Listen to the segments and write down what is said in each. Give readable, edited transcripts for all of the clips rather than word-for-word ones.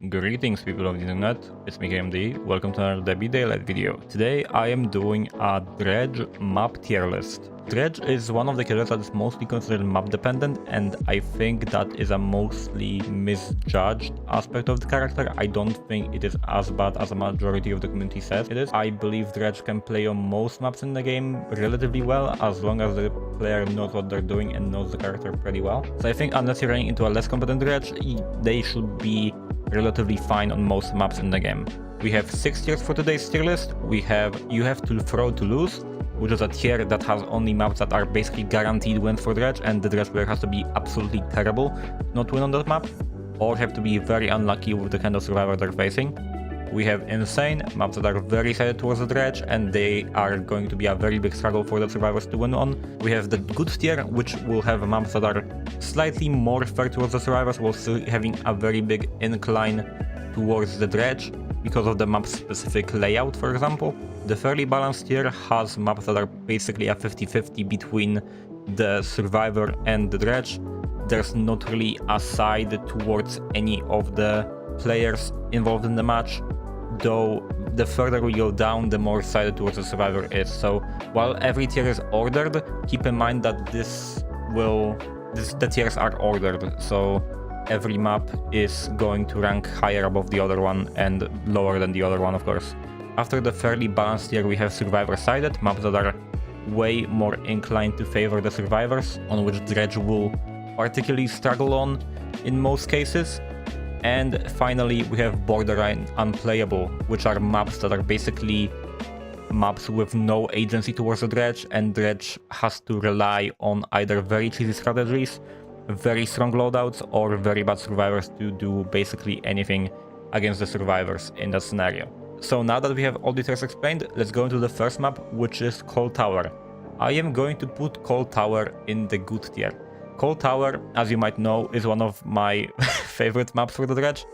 Greetings people of the internet, it's me KMD, welcome to another db daylight video. Today I am doing a Dredge map tier list. Dredge is one of the characters that is mostly considered map dependent, and I think that is a mostly misjudged aspect of the character. I don't think it is as bad as a majority of the community says it is. I believe Dredge can play on most maps in the game relatively well, as long as the player knows what they're doing and knows the character pretty well. So I think unless you're running into a less competent Dredge, they should be relatively fine on most maps in the game. We have 6 tiers for today's tier list. We have You Have to Throw to Lose, which is a tier that has only maps that are basically guaranteed wins for Dredge, and the Dredge player has to be absolutely terrible to not win on that map, or have to be very unlucky with the kind of survivor they're facing. We have Insane, maps that are very sided towards the Dredge, and they are going to be a very big struggle for the survivors to win on. We have the Good tier, which will have maps that are slightly more fair towards the survivors, while still having a very big incline towards the Dredge because of the map's specific layout, for example. The Fairly Balanced tier has maps that are basically a 50-50 between the survivor and the Dredge. There's not really a side towards any of the players involved in the match, though the further we go down, the more sided towards the survivor is. So while every tier is ordered, keep in mind that the tiers are ordered, so every map is going to rank higher above the other one and lower than the other one, of course. After the Fairly Balanced tier, we have survivor sided, maps that are way more inclined to favor the survivors, on which Dredge will particularly struggle on in most cases. And finally, we have borderline unplayable, which are maps that are basically maps with no agency towards the Dredge, and Dredge has to rely on either very cheesy strategies, very strong loadouts, or very bad survivors to do basically anything against the survivors in that scenario. So now that we have all the tiers explained, let's go into the first map, which is Cold Tower. I am going to put Cold Tower in the Good tier. Cold Tower, as you might know, is one of my favorite maps for the Dredge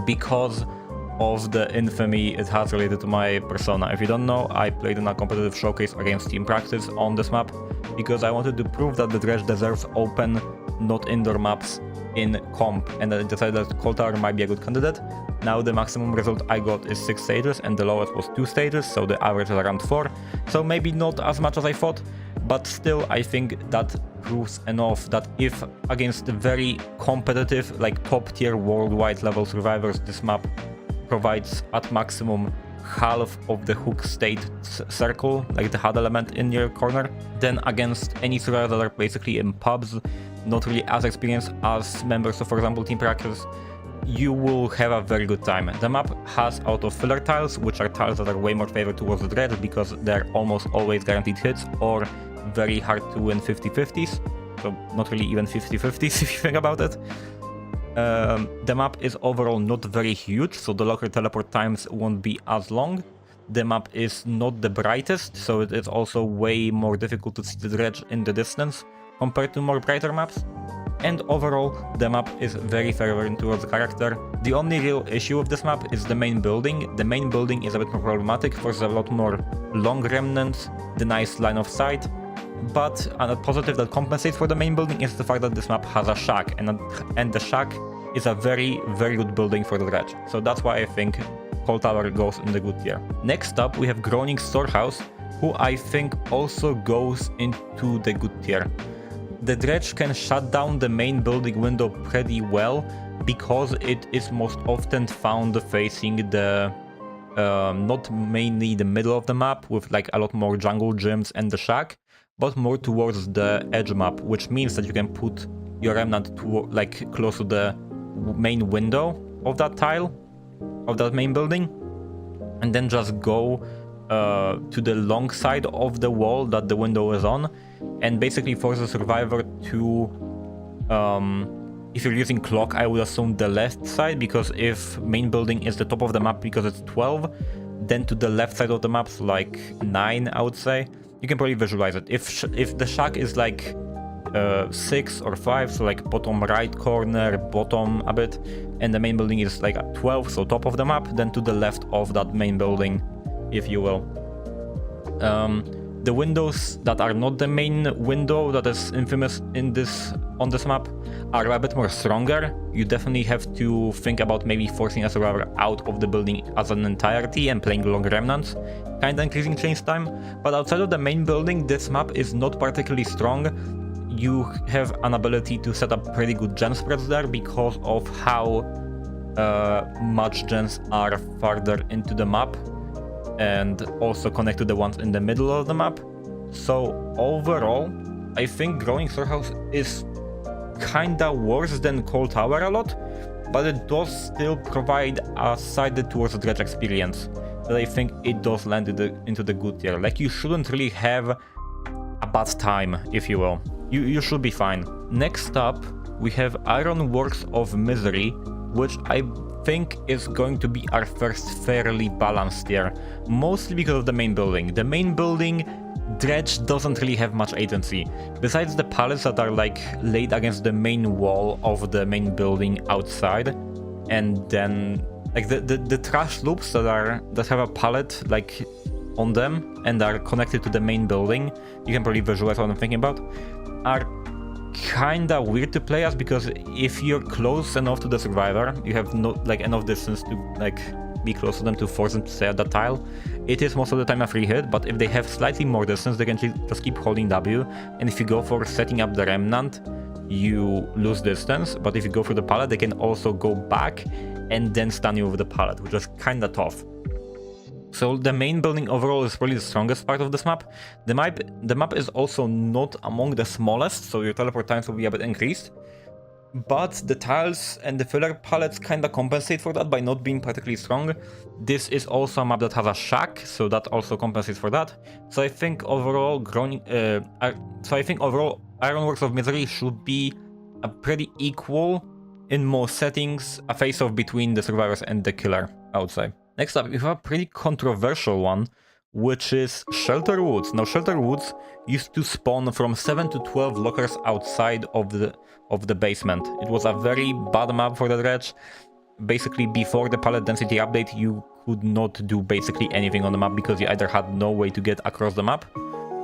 because of the infamy it has related to my persona. If you don't know, I played in a competitive showcase against Team Practice on this map because I wanted to prove that the Dredge deserves open, not indoor maps in comp, and I decided that Cold Tower might be a good candidate. Now the maximum result I got is 6 stages and the lowest was 2 stages, so the average is around 4, so maybe not as much as I thought, but still I think that proves enough that if against very competitive, like top tier worldwide level survivors, this map provides at maximum half of the hook state circle, like the HUD element in your corner, then against any survivors that are basically in pubs, not really as experienced as members of, for example, Team Practice, you will have a very good time. The map has auto filler tiles, which are tiles that are way more favored towards the Dredge because they're almost always guaranteed hits or very hard to win 50-50s, so not really even 50-50s if you think about it. The map is overall not very huge, so the local teleport times won't be as long. The map is not the brightest, so it is also way more difficult to see the Dredge in the distance compared to more brighter maps. And overall, the map is very favoring towards the character. The only real issue with this map is the main building. The main building is a bit more problematic, forces a lot more long remnants, the nice line of sight. But a positive that compensates for the main building is the fact that this map has a shack, and the shack is a very, very good building for the Dredge. So that's why I think Cold Tower goes in the Good tier. Next up, we have Groaning Storehouse, who I think also goes into the Good tier. The Dredge can shut down the main building window pretty well because it is most often found facing the not mainly the middle of the map with like a lot more jungle gyms and the shack, but more towards the edge map, which means that you can put your remnant to like close to the main window of that tile, of that main building, and then just go to the long side of the wall that the window is on, and basically force the survivor to, if you're using clock, I would assume the left side, because if main building is the top of the map because it's 12, then to the left side of the map, so like 9 I would say. You can probably visualize it. If the shack is like 6 or 5, so like bottom right corner, bottom a bit, and the main building is like at 12, so top of the map, then to the left of that main building, if you will. The windows that are not the main window that is infamous in this on this map are a bit more stronger. You definitely have to think about maybe forcing a survivor out of the building as an entirety and playing long remnants, kinda increasing change time. But outside of the main building, this map is not particularly strong. You have an ability to set up pretty good gen spreads there because of how much gens are farther into the map and also connect to the ones in the middle of the map. So overall, I think Growing Storehouse is kinda worse than Cold Tower a lot, but it does still provide a sided towards the Dredge experience that I think it does land into the good tier. Like, you shouldn't really have a bad time, if you will. You should be fine. Next up, we have Ironworks of Misery, which I think is going to be our first fairly balanced tier, mostly because of the main building. The main building, Dredge doesn't really have much agency. Besides the pallets that are like laid against the main wall of the main building outside, and then like the trash loops that have a pallet like on them and are connected to the main building, you can probably visualize what I'm thinking about, are kinda weird to play as, because if you're close enough to the survivor, you have not like enough distance to like be close to them to force them to stay at that tile. It is most of the time a free hit, but if they have slightly more distance, they can just keep holding W, and if you go for setting up the remnant, you lose distance, but if you go for the pallet, they can also go back and then stun you with the pallet, which is kinda tough. So the main building overall is probably the strongest part of this map. The map is also not among the smallest, so your teleport times will be a bit increased. But the tiles and the filler pallets kinda compensate for that by not being particularly strong. This is also a map that has a shack, so that also compensates for that. So I think overall, Ironworks of Misery should be a pretty equal in most settings, a face-off between the survivors and the killer, I would say. Next up, we have a pretty controversial one, which is Shelter Woods. Now, Shelter Woods used to spawn from 7 to 12 lockers outside of the basement. It was a very bad map for the Dredge. Basically, before the pallet density update, you could not do basically anything on the map because you either had no way to get across the map,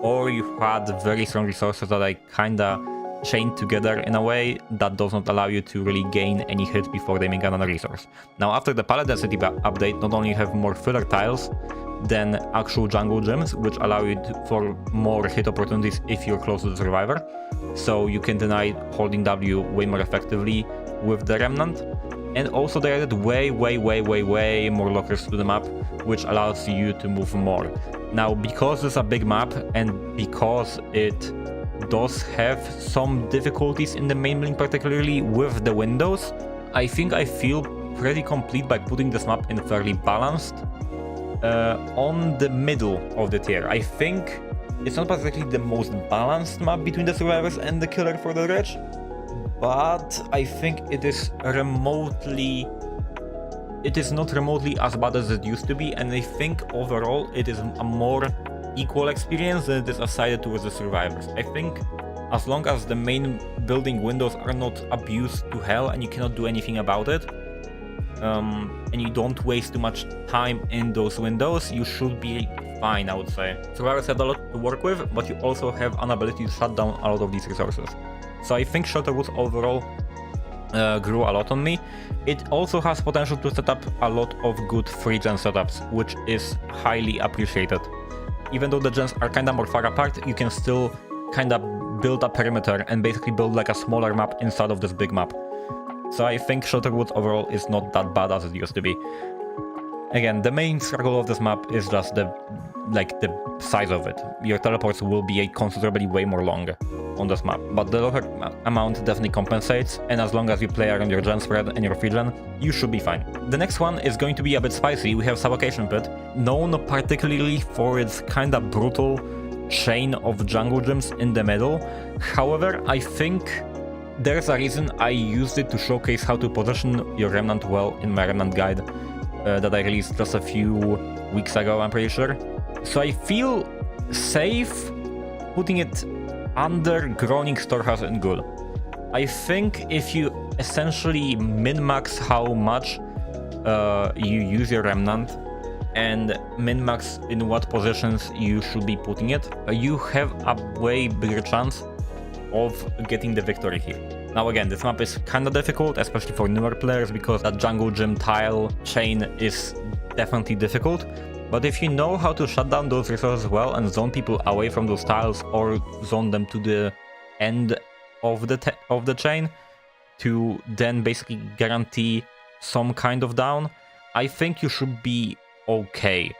or you had very strong resources that I kinda chained together in a way that does not allow you to really gain any hits before they make another resource. Now, after the pallet density update, not only you have more filler tiles than actual jungle gyms, which allow you for more hit opportunities if you're close to the survivor, so you can deny holding W way more effectively with the remnant. And also they added way more lockers to the map, which allows you to move more. Now, because it's a big map and because it does have some difficulties in the main building, particularly with the windows, I think I feel pretty complete by putting this map in fairly balanced on the middle of the tier. I think it's not particularly the most balanced map between the survivors and the killer for the Dredge, but I think it is not remotely as bad as it used to be, and I think overall it is a more equal experience than it is sided towards the survivors. I think as long as the main building windows are not abused to hell and you cannot do anything about it, and you don't waste too much time in those windows, you should be fine, I would say. Survivors have a lot to work with, but you also have an ability to shut down a lot of these resources. So I think Shelter Woods overall grew a lot on me. It also has potential to set up a lot of good free gen setups, which is highly appreciated. Even though the gens are kinda more far apart, you can still kinda build a perimeter and basically build like a smaller map inside of this big map. So I think Shelter Woods overall is not that bad as it used to be. Again, the main struggle of this map is just the size of it. Your teleports will be considerably way more long on this map, but the locker amount definitely compensates, and as long as you play around your gen spread and your free gen, you should be fine. The next one is going to be a bit spicy. We have Suffocation Pit, known particularly for its kinda brutal chain of jungle gyms in the middle. However, I think there's a reason I used it to showcase how to position your remnant well in my remnant guide that I released just a few weeks ago, I'm pretty sure. So I feel safe putting it under Groaning Storehouse and Good. I think if you essentially min-max how much you use your remnant and min-max in what positions you should be putting it, you have a way bigger chance of getting the victory here. Now again, this map is kinda difficult, especially for newer players, because that jungle gym tile chain is definitely difficult. But if you know how to shut down those resources well and zone people away from those tiles, or zone them to the end of the chain to then basically guarantee some kind of down, I think you should be okay.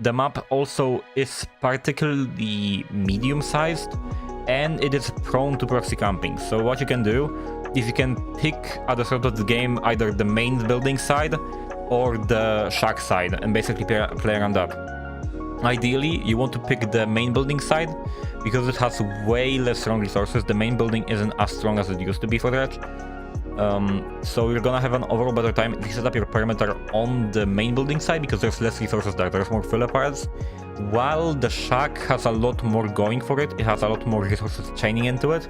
The map also is particularly medium-sized, and it is prone to proxy camping. So what you can do is you can pick at the start of the game either the main building side or the shack side and basically play around that. Ideally, you want to pick the main building side because it has way less strong resources. The main building isn't as strong as it used to be for Dredge. So you're gonna have an overall better time if you set up your perimeter on the main building side because there's less resources there, there's more filler parts. While the shack has a lot more going for it, it has a lot more resources chaining into it,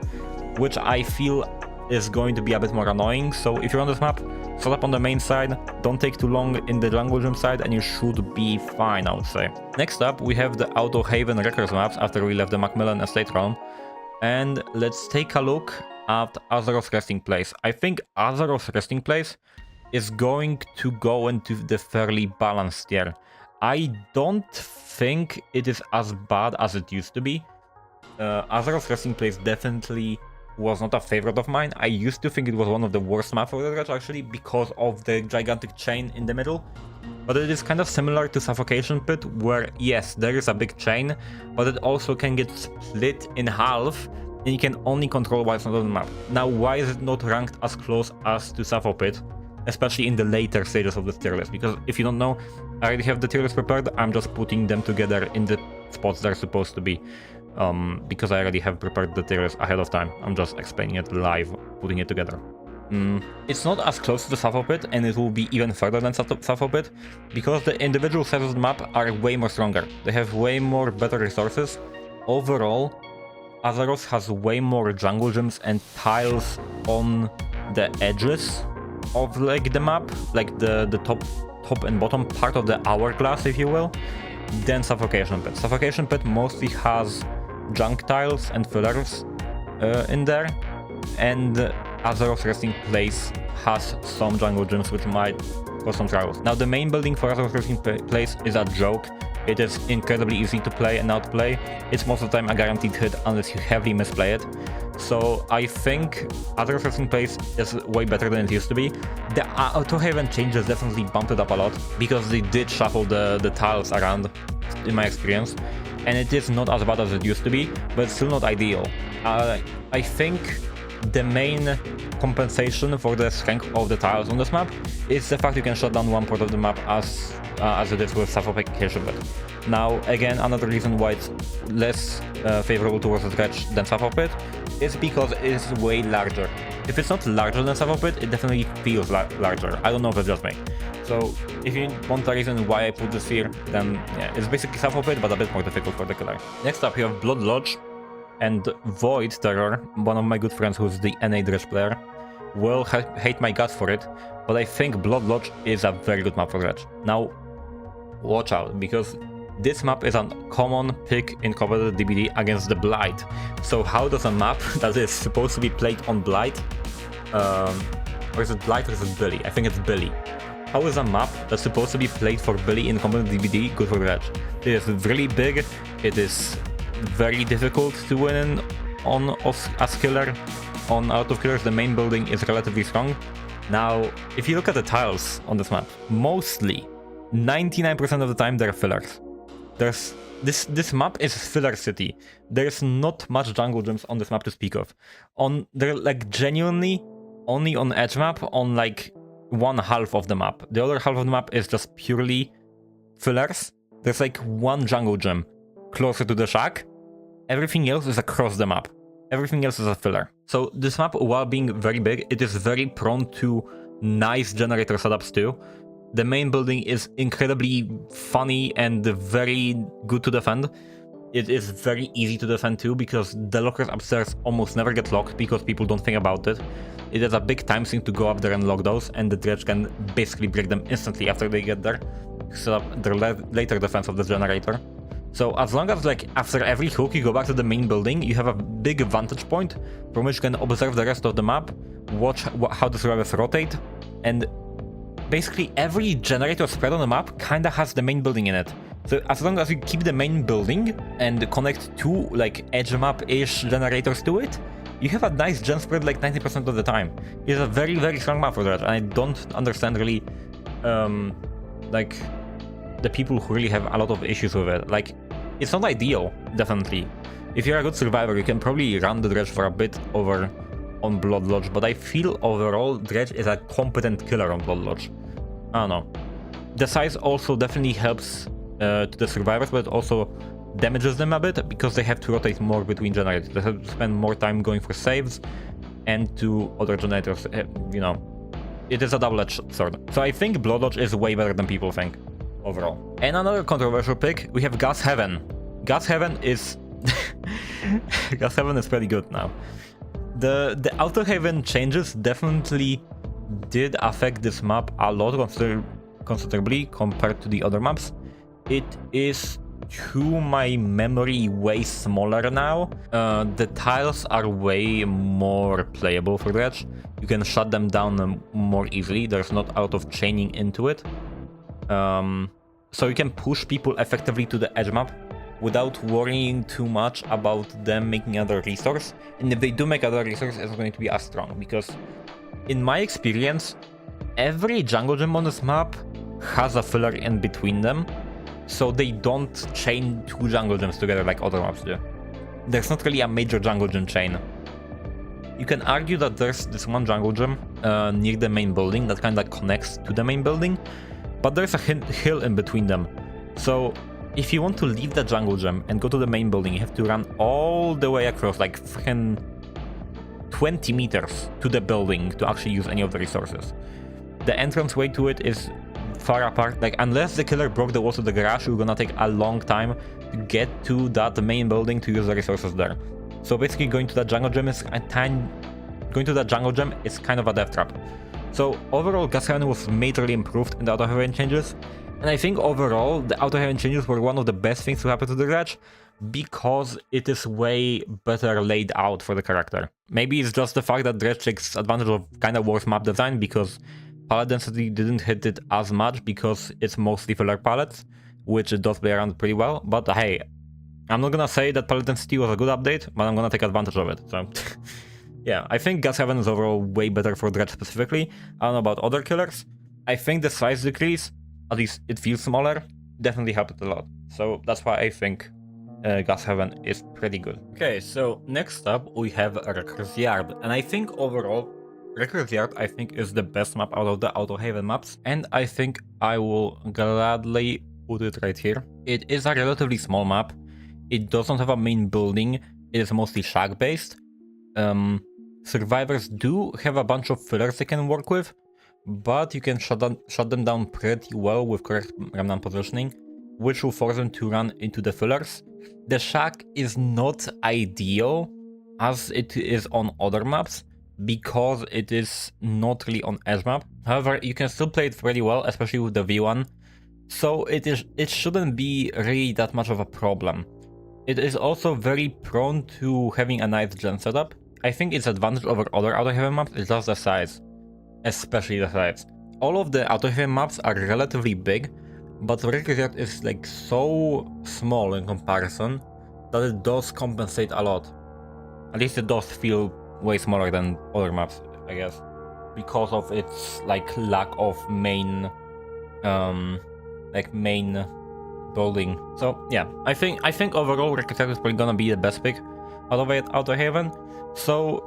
which I feel is going to be a bit more annoying. So if you're on this map, set up on the main side, don't take too long in the jungle gym side, and you should be fine, I would say. Next up, we have the Auto Haven Wreckers maps after we left the Macmillan Estate realm. And let's take a look at Azeroth's resting place. I think Azeroth's resting place is going to go into the fairly balanced tier. I don't think it is as bad as it used to be. Azeroth's resting place definitely was not a favorite of mine. I used to think it was one of the worst maps for the Dredge actually because of the gigantic chain in the middle. But it is kind of similar to Suffocation Pit, where yes, there is a big chain, but it also can get split in half and you can only control why it's not on the map. Now, why is it not ranked as close as to Sappho Pit, especially in the later stages of the tier list? Because if you don't know, I already have the tier list prepared, I'm just putting them together in the spots they're supposed to be. Because I already have prepared the tier list ahead of time. I'm just explaining it live, putting it together. It's not as close to the Sappho Pit, and it will be even further than Sappho Pit, because the individual sides of the map are way more stronger. They have way more better resources. Overall, Azeroth has way more jungle gyms and tiles on the edges of like the map, like the top and bottom part of the hourglass, if you will, than Suffocation Pit. Suffocation Pit mostly has junk tiles and fillers in there, and Azeroth's resting place has some jungle gyms which might cause some troubles. Now, the main building for Azeroth's resting place is a joke. It is incredibly easy to play and outplay. It's most of the time a guaranteed hit unless you heavily misplay it. So I think Azeroth's resting place is way better than it used to be. The Auto Haven changes definitely bumped it up a lot because they did shuffle the tiles around, in my experience. And it is not as bad as it used to be, but it's still not ideal. I think the main compensation for the strength of the tiles on this map is the fact you can shut down one part of the map as it is with Suffocation Pit. Now, again, another reason why it's less favorable towards the Dredge than Sappho Pit is because it is way larger. If it's not larger than Sappho Pit, it definitely feels larger. I don't know if it's just me. So, if you want a reason why I put this here, then yeah, it's basically Sappho Pit, but a bit more difficult for the killer. Next up, you have Blood Lodge and Void Terror. One of my good friends who's the NA Dredge player will hate my guts for it, but I think Blood Lodge is a very good map for Dredge. Now, watch out, because this map is a common pick in coveted DBD against the Blight. So how does a map that is supposed to be played on Blight, or is it Blight or is it Billy? I think it's Billy. How is a map that's supposed to be played for Billy in coveted DBD good for Dredge? It is really big, it is very difficult to win on as killer. On out of killers, the main building is relatively strong. Now, if you look at the tiles on this map, mostly 99% of the time they're fillers. There's this map is filler city. There's not much jungle gyms on this map to speak of. They're like genuinely only on edge map on like one half of the map. The other half of the map is just purely fillers. There's like one jungle gym closer to the shack. Everything else is across the map. Everything else is a filler. So this map, while being very big, it is very prone to nice generator setups too. The main building is incredibly funny and very good to defend. It is very easy to defend too because the lockers upstairs almost never get locked because people don't think about it. It is a big time sink to go up there and lock those, and the Dredge can basically break them instantly after they get there, set up their later defense of the generator. So as long as like after every hook you go back to the main building, you have a big vantage point from which you can observe the rest of the map, watch how the survivors rotate, and basically every generator spread on the map kinda has the main building in it. So as long as you keep the main building and connect two like edge map-ish generators to it, you have a nice gen spread like 90% of the time. It's a very, very strong map for that, and I don't understand really like the people who really have a lot of issues with it. Like, it's not ideal, definitely. If you're a good survivor, you can probably run the Dredge for a bit over on Blood Lodge, but I feel overall Dredge is a competent killer on Blood Lodge. I don't know. The size also definitely helps to the survivors, but it also damages them a bit because they have to rotate more between generators. They have to spend more time going for saves and to other generators, you know. It is a double-edged sword. So I think Blood Lodge is way better than people think, overall. And another controversial pick, we have Gas Heaven. Gas Heaven is... Gas Heaven is pretty good now. The Auto Heaven changes definitely did affect this map a lot considerably compared to the other maps. It is, to my memory, way smaller now. The tiles are way more playable for Dredge. You can shut them down more easily. There's not a lot of chaining into it. So you can push people effectively to the edge map without worrying too much about them making another resource. And if they do make another resource, it's not going to be as strong, because in my experience, every jungle gym on this map has a filler in between them, so they don't chain two jungle gyms together like other maps do. There's not really a major jungle gym chain. You can argue that there's this one jungle gym near the main building that kind of connects to the main building, but there's a hill in between them. So if you want to leave the jungle gym and go to the main building, you have to run all the way across, like freaking 20 meters to the building to actually use any of the resources. The entrance way to it is far apart. Like, unless the killer broke the walls of the garage, you're gonna take a long time to get to that main building to use the resources there. So basically going to that jungle gym is kind of a death trap. So overall, Gas Heaven was majorly improved in the Auto Heaven changes. And I think overall, the Auto Heaven changes were one of the best things to happen to the Dredge, because it is way better laid out for the character. Maybe it's just the fact that Dredge takes advantage of kind of worse map design, because palette density didn't hit it as much because it's mostly filler palettes, which it does play around pretty well. But hey, I'm not gonna say that palette density was a good update, but I'm gonna take advantage of it. So yeah, I think Gas Heaven is overall way better for Dredge specifically. I don't know about other killers. I think the size decrease, at least it feels smaller, definitely helped it a lot. So that's why I think Gas Heaven is pretty good. Okay, so next up we have Wrecker's Yard, and I think overall Wrecker's Yard is the best map out of the Auto Heaven maps, and I think I will gladly put it right here. It is a relatively small map. It doesn't have a main building. It is mostly shack based. Survivors do have a bunch of fillers they can work with, but you can shut them down pretty well with correct remnant positioning, which will force them to run into the fillers. The shack is not ideal as it is on other maps, because it is not really on edge map. However, you can still play it pretty well, especially with the V1, so it shouldn't be really that much of a problem. It is also very prone to having a nice gen setup. I think its advantage over other Auto Heaven maps is just the size. Especially the size. All of the Auto Heaven maps are relatively big, but Wrecker's Yard is like so small in comparison that it does compensate a lot. At least it does feel way smaller than other maps, I guess, because of its like lack of main building. So yeah, I think overall Wrecker's Yard is probably gonna be the best pick out of it, Auto Heaven. So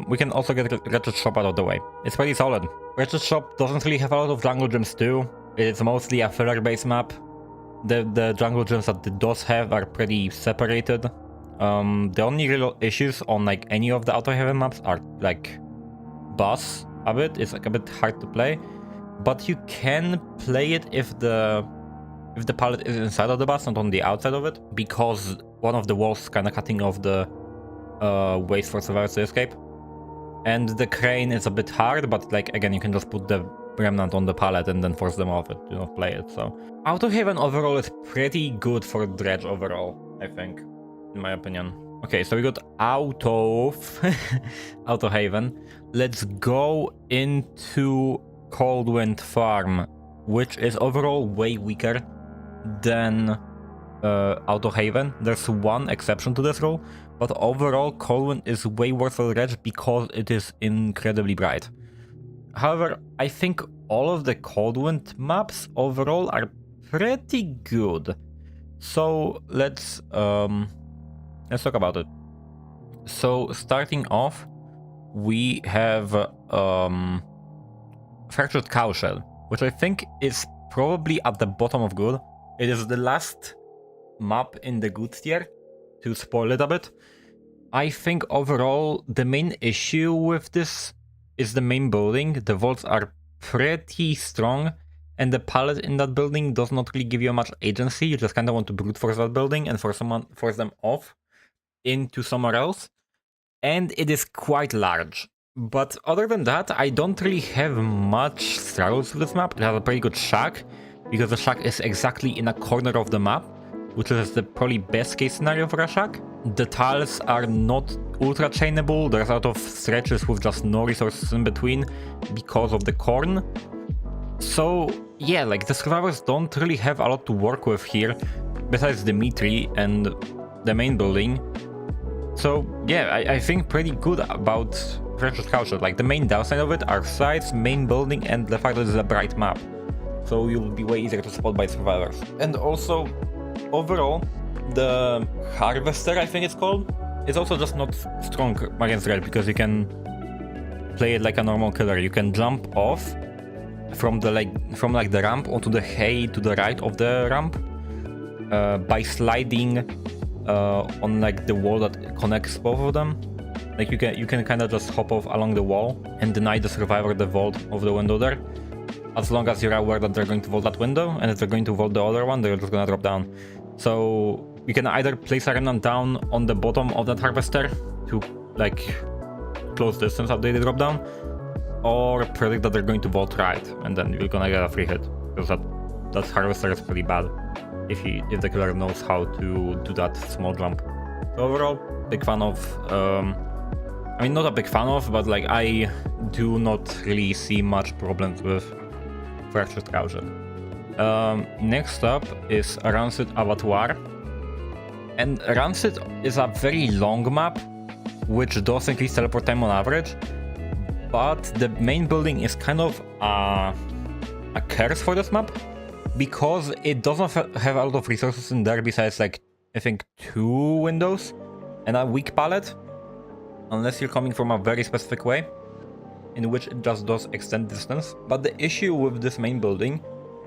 we can also get Wretched Shop out of the way. It's pretty solid. Wretched Shop doesn't really have a lot of jungle gyms too. It's mostly a filler based map. The jungle gyms that it does have are pretty separated. The only real issues on like any of the Auto Heaven maps are like boss a bit. It's like a bit hard to play, but you can play it if the pallet is inside of the boss, not on the outside of it, because one of the walls kind of cutting off the ways for survivors to escape. And the crane is a bit hard, but like again, you can just put the remnant on the pallet and then force them off it, play it. So Auto Haven overall is pretty good for Dredge overall, I think, in my opinion. Okay, so we got Auto Haven. Let's go into Coldwind Farm, which is overall way weaker than Auto Haven. There's one exception to this rule, but overall Coldwind is way worse for Dredge because it is incredibly bright. However, I think all of the Coldwind maps overall are pretty good. So let's talk about it. So starting off, we have Fractured Cowshell, which I think is probably at the bottom of good. It is the last map in the good tier, to spoil it a bit. I think overall the main issue with this is the main building. The vaults are pretty strong, and the pallet in that building does not really give you much agency. You just kind of want to brute force that building and force them off into somewhere else. And it is quite large. But other than that, I don't really have much struggles with this map. It has a pretty good shack, because the shack is exactly in a corner of the map, which is the probably best case scenario for a shack. The tiles are not ultra chainable. There's a lot of stretches with just no resources in between because of the corn. So yeah, like the survivors don't really have a lot to work with here, besides Dimitri and the main building. So yeah, I think pretty good about Fractured Cowshell. Like the main downside of it are size, main building, and the fact that it's a bright map. So you'll be way easier to spot by survivors. And also, overall, the Harvester, I think it's called, is also just not strong against Dredge, because you can play it like a normal killer. You can jump off from the the ramp onto the hay to the right of the ramp by sliding on like the wall that connects both of them. Like you can kind of just hop off along the wall and deny the survivor the vault of the window there. As long as you're aware that they're going to vault that window, and if they're going to vault the other one, they're just gonna drop down. So you can either place a remnant down on the bottom of that harvester to like close distance after they drop down, or predict that they're going to vault right, and then you're gonna get a free hit, because that harvester is pretty bad if the killer knows how to do that small jump. So overall, big fan of. I mean, not a big fan of, but like I do not really see much problems with Fractured Cowshell. Next up is Rancid Abattoir. And Rancid is a very long map, which does increase teleport time on average, but the main building is kind of a curse for this map, because it doesn't have a lot of resources in there besides like, I think 2 windows and a weak pallet, unless you're coming from a very specific way, in which it just does extend distance. But the issue with this main building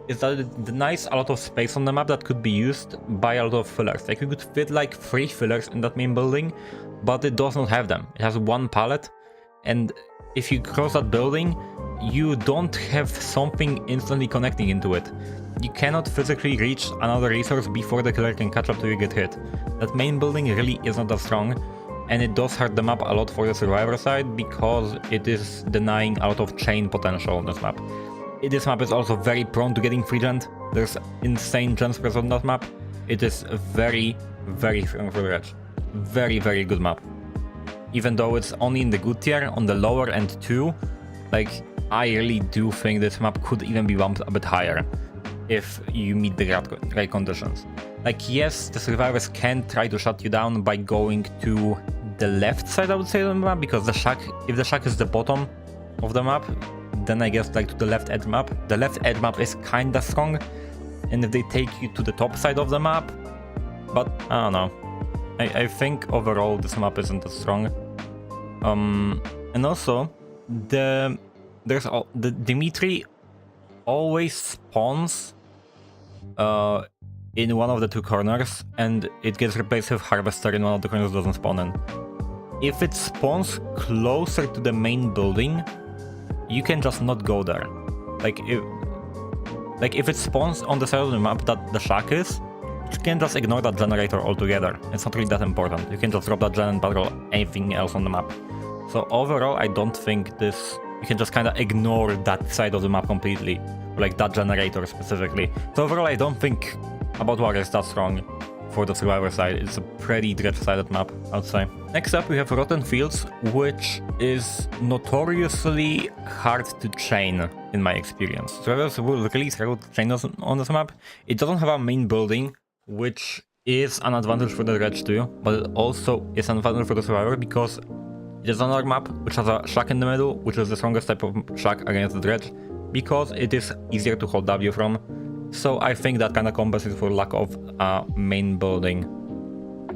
is that it denies a lot of space on the map that could be used by a lot of fillers. Like you could fit like 3 fillers in that main building, but it does not have them. It has 1 pallet, and if you cross that building, you don't have something instantly connecting into it. You cannot physically reach another resource before the killer can catch up to you get hit. That main building really is not that strong, and it does hurt the map a lot for the survivor side, because it is denying a lot of chain potential on this map. This map is also very prone to getting free gent. There's insane gen spreads on that map. It is very, very strong for Dredge. Very, very good map. Even though it's only in the good tier, on the lower end too, like I really do think this map could even be bumped a bit higher if you meet the right conditions. Like yes, the survivors can try to shut you down by going to the left side, I would say, of the map, because if the shack is the bottom of the map, then I guess like to the left edge map. The left edge map is kinda strong, and if they take you to the top side of the map, but I don't know. I think overall this map isn't as strong. And also the Dimitri always spawns in one of the 2 corners, and it gets replaced with Harvester in one of the corners that doesn't spawn in. If it spawns closer to the main building, you can just not go there. Like if it spawns on the side of the map that the shack is, you can just ignore that generator altogether. It's not really that important. You can just drop that gen and patrol anything else on the map. So overall, I don't think this you can just kind of ignore that side of the map completely, like that generator specifically. So overall, I don't think About Water is that strong for the survivor side. It's a pretty dredge-sided map, I would say. Next up, we have Rotten Fields, which is notoriously hard to chain, in my experience. Survivors will really struggle to chain on this map. It doesn't have a main building, which is an advantage for the dredge too, but it also is an advantage for the survivor because it is another map which has a shack in the middle, which is the strongest type of shack against the dredge, because it is easier to hold W from. So I think that kind of compensates for lack of a main building.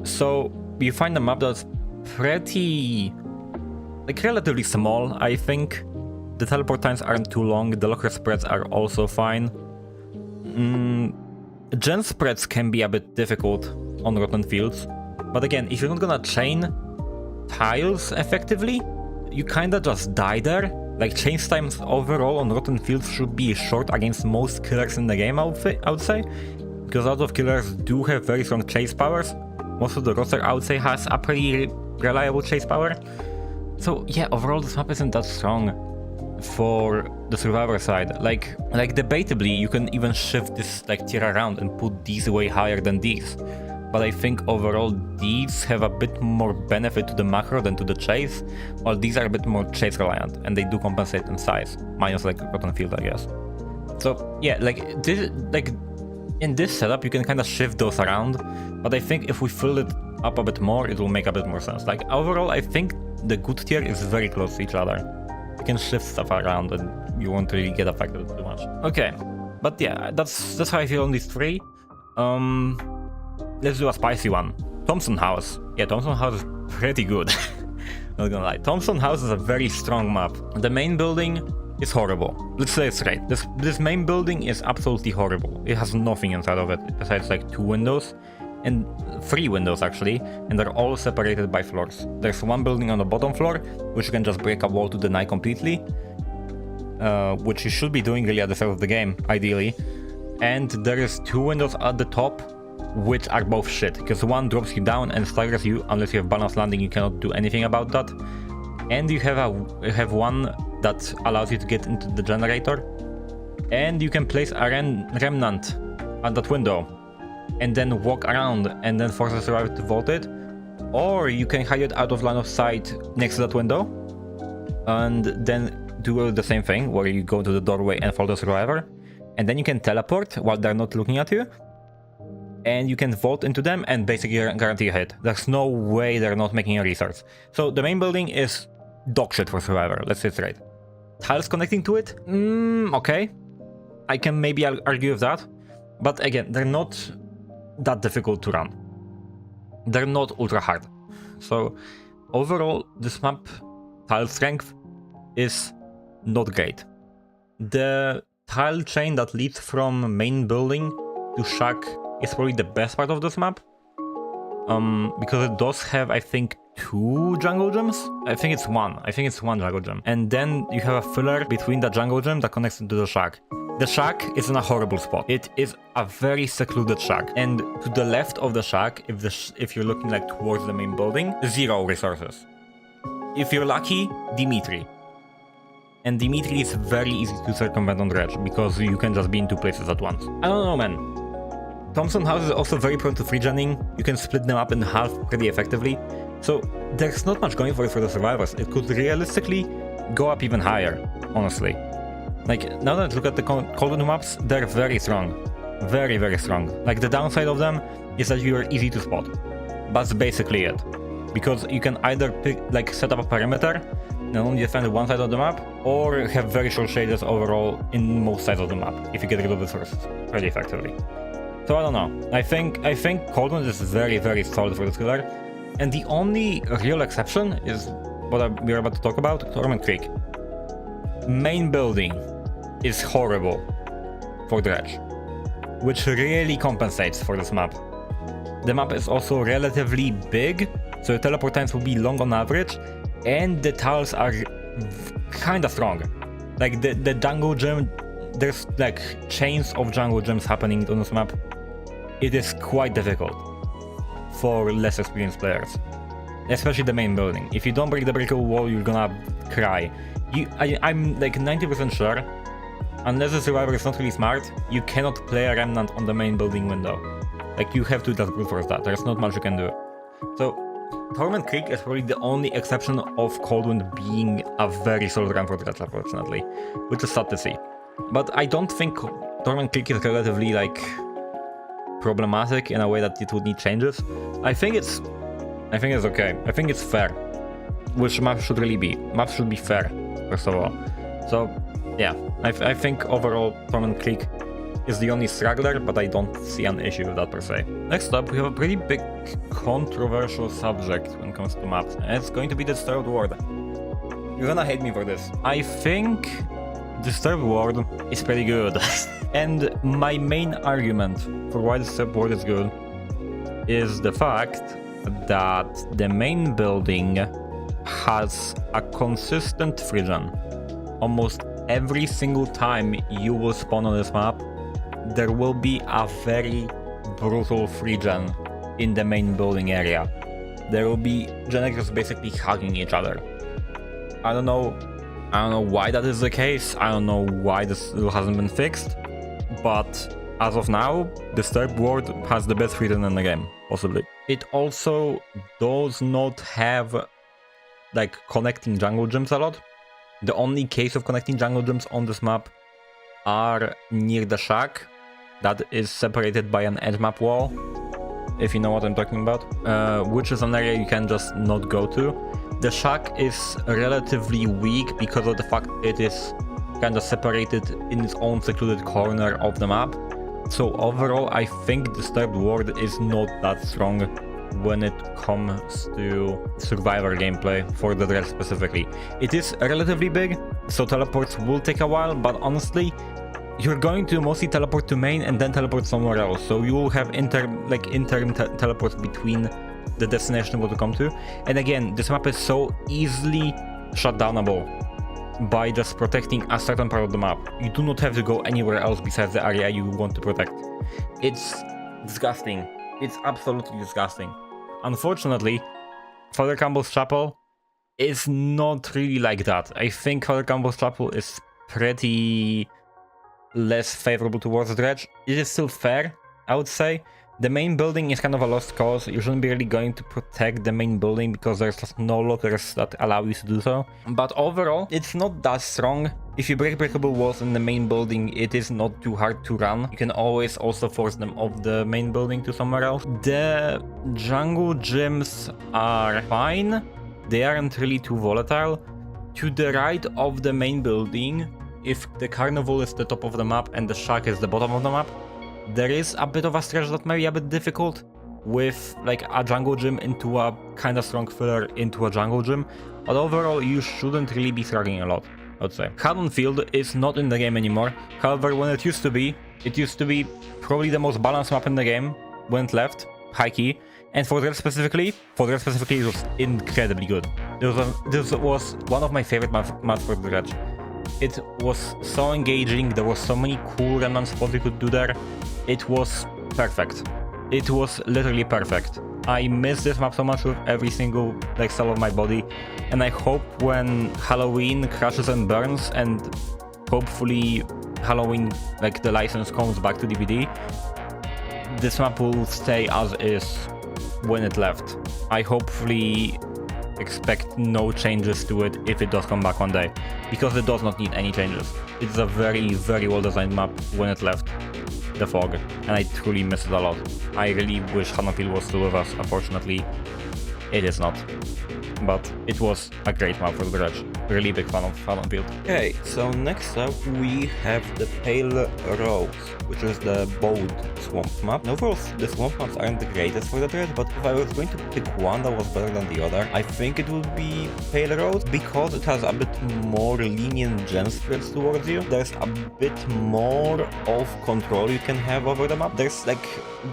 So you find a map that's pretty, like, relatively small, I think. The teleport times aren't too long, the locker spreads are also fine. Gen spreads can be a bit difficult on Rotten Fields, but again, if you're not gonna chain tiles effectively, you kinda just die there. Like, chase times overall on Rotten Fields should be short against most killers in the game, I would say, because a lot of killers do have very strong chase powers. Most of the roster, I would say, has a pretty reliable chase power. So yeah, overall this map isn't that strong for the survivor side. Like debatably, you can even shift this like tier around and put these way higher than these. But I think overall these have a bit more benefit to the macro than to the chase, while these are a bit more chase reliant, and they do compensate in size, minus like Rotten Field, I guess. So yeah, like this, like in this setup you can kind of shift those around, but I think if we fill it up a bit more, it will make a bit more sense. Like overall, I think the good tier is very close to each other. You can shift stuff around and you won't really get affected too much. Okay, but yeah, that's how I feel on these three. Let's do a spicy one. Thompson House. Yeah, Thompson House is pretty good. Not gonna lie. Thompson House is a very strong map. The main building is horrible. Let's say it straight. This main building is absolutely horrible. It has nothing inside of it besides like 2 windows. And 3 windows actually, and they're all separated by floors. There's one building on the bottom floor, which you can just break a wall to deny completely. Which you should be doing really at the start of the game, ideally. And there is 2 windows at the top, which are both shit, because one drops you down and staggers you. Unless you have balanced landing, you cannot do anything about that. And you have one that allows you to get into the generator, and you can place a remnant at that window and then walk around and then force the survivor to vault it, or you can hide it out of line of sight next to that window and then do the same thing where you go to the doorway and follow the survivor, and then you can teleport while they're not looking at you, and you can vault into them and basically guarantee a hit. There's no way they're not making a resource. So the main building is dog shit for survivor, let's say it straight. Tiles connecting to it? Okay. I can maybe argue with that. But again, they're not that difficult to run. They're not ultra hard. So overall, this map tile strength is not great. The tile chain that leads from main building to shack is probably the best part of this map. Because it does have, I think, 2 jungle gems? I think it's one jungle gem. And then you have a filler between the jungle gem that connects into the shack. The shack is in a horrible spot. It is a very secluded shack. And to the left of the shack, if you're looking like towards the main building, 0 resources. If you're lucky, Dimitri. And Dimitri is very easy to circumvent on Dredge, because you can just be in 2 places at once. I don't know, man. Thompson House is also very prone to free-genning. You can split them up in half pretty effectively. So there's not much going for it for the survivors. It could realistically go up even higher, honestly. Like, now that I look at the Cold maps, they're very strong. Very, very strong. Like, the downside of them is that you are easy to spot. That's basically it. Because you can either set up a perimeter and only defend one side of the map, or have very short shaders overall in most sides of the map, if you get rid of the sources pretty effectively. So I don't know. I think Coldman is very, very solid for this killer. And the only real exception is what we're about to talk about, Torment Creek. Main building is horrible for Dredge, which really compensates for this map. The map is also relatively big, so teleport times will be long on average, and the tiles are kinda strong. Like the jungle gem, there's like chains of jungle gems happening on this map. It is quite difficult for less experienced players, especially the main building. If you don't break the breakable wall, you're gonna cry. I'm like 90% sure, unless the survivor is not really smart, you cannot play a remnant on the main building window. Like, you have to just brute force that. There's not much you can do. So, Torment Creek is probably the only exception of Coldwind being a very solid run for Dredge, unfortunately, which is sad to see. But I don't think Torment Creek is relatively, like, problematic in a way that it would need changes. I think it's okay. I think it's fair. Which maps should really be. Maps should be fair, first of all. So, yeah, I think overall Torment Creek is the only straggler, but I don't see an issue with that per se. Next up, we have a pretty big controversial subject when it comes to maps, and it's going to be Disturbed World. You're gonna hate me for this. I think Disturbed World is pretty good. And my main argument for why Disturbed World is good is the fact that the main building has a consistent free gen. Almost every single time you will spawn on this map, there will be a very brutal free gen in the main building area. There will be generators basically hugging each other. I don't know why that is the case. I don't know why this hasn't been fixed, but as of now, Disturbed World has the best free gen in the game, possibly. It also does not have like connecting jungle gyms a lot. The only case of connecting jungle gyms on this map are near the shack that is separated by an edge map wall, if you know what I'm talking about, which is an area you can just not go to. The shack is relatively weak because of the fact it is kind of separated in its own secluded corner of the map. So overall, I think Disturbed World is not that strong when it comes to survivor gameplay for the Dredge specifically. It is relatively big, so teleports will take a while, but honestly, you're going to mostly teleport to main and then teleport somewhere else. So you will have interim teleports between the destination you want to come to. And again, this map is so easily shutdownable by just protecting a certain part of the map. You do not have to go anywhere else besides the area you want to protect. It's disgusting. It's absolutely disgusting. Unfortunately, Father Campbell's Chapel is not really like that. I think Father Campbell's Chapel is pretty less favorable towards Dredge. It is still fair, I would say. The main building is kind of a lost cause. You shouldn't be really going to protect the main building because there's just no lockers that allow you to do so. But overall, it's not that strong. If you break breakable walls in the main building, it is not too hard to run. You can always also force them off the main building to somewhere else. The jungle gyms are fine. They aren't really too volatile. To the right of the main building, if the carnival is the top of the map and the shack is the bottom of the map, there is a bit of a stretch that may be a bit difficult with like a jungle gym into a kind of strong filler into a jungle gym, but overall you shouldn't really be struggling a lot, I would say. Haddonfield is not in the game anymore. However, when it used to be probably the most balanced map in the game when it left, high key. And for Dredge specifically, it was incredibly good. This was one of my favorite maps for Dredge. It was so engaging, there was so many cool remnant spots you could do there. It was perfect. It was literally perfect. I miss this map so much with every single cell of my body, and I hope when Halloween crashes and burns, and hopefully Halloween, the license comes back to DVD, this map will stay as is when it left. I hopefully expect no changes to it if it does come back one day, because it does not need any changes. It's a very, very well designed map when it left the fog, and I truly miss it a lot. I really wish Haddonfield was still with us. Unfortunately, it is not. But it was a great map for the Dredge. Really big fan of Haddonfield. Okay, so next up we have the Pale Rose, which is the bold swamp map. Overall, the swamp maps aren't the greatest for the Dredge, but if I was going to pick one that was better than the other, I think it would be Pale Rose, because it has a bit more lenient gem spreads towards you. There's a bit more of control you can have over the map. There's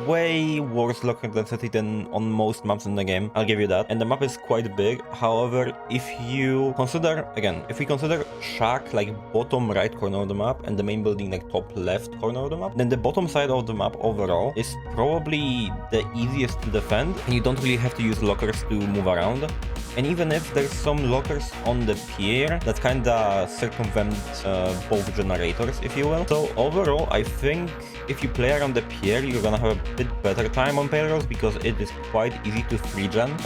way worse locker density than on most maps in the game, I'll give you that. And the map is quite big. However, if we consider shack bottom right corner of the map and the main building top left corner of the map, then the bottom side of the map overall is probably the easiest to defend, and you don't really have to use lockers to move around. And even if there's some lockers on the pier that kinda circumvent both generators, if you will. So overall, I think if you play around the pier, you're gonna have a bit better time on payrolls because it is quite easy to free gen.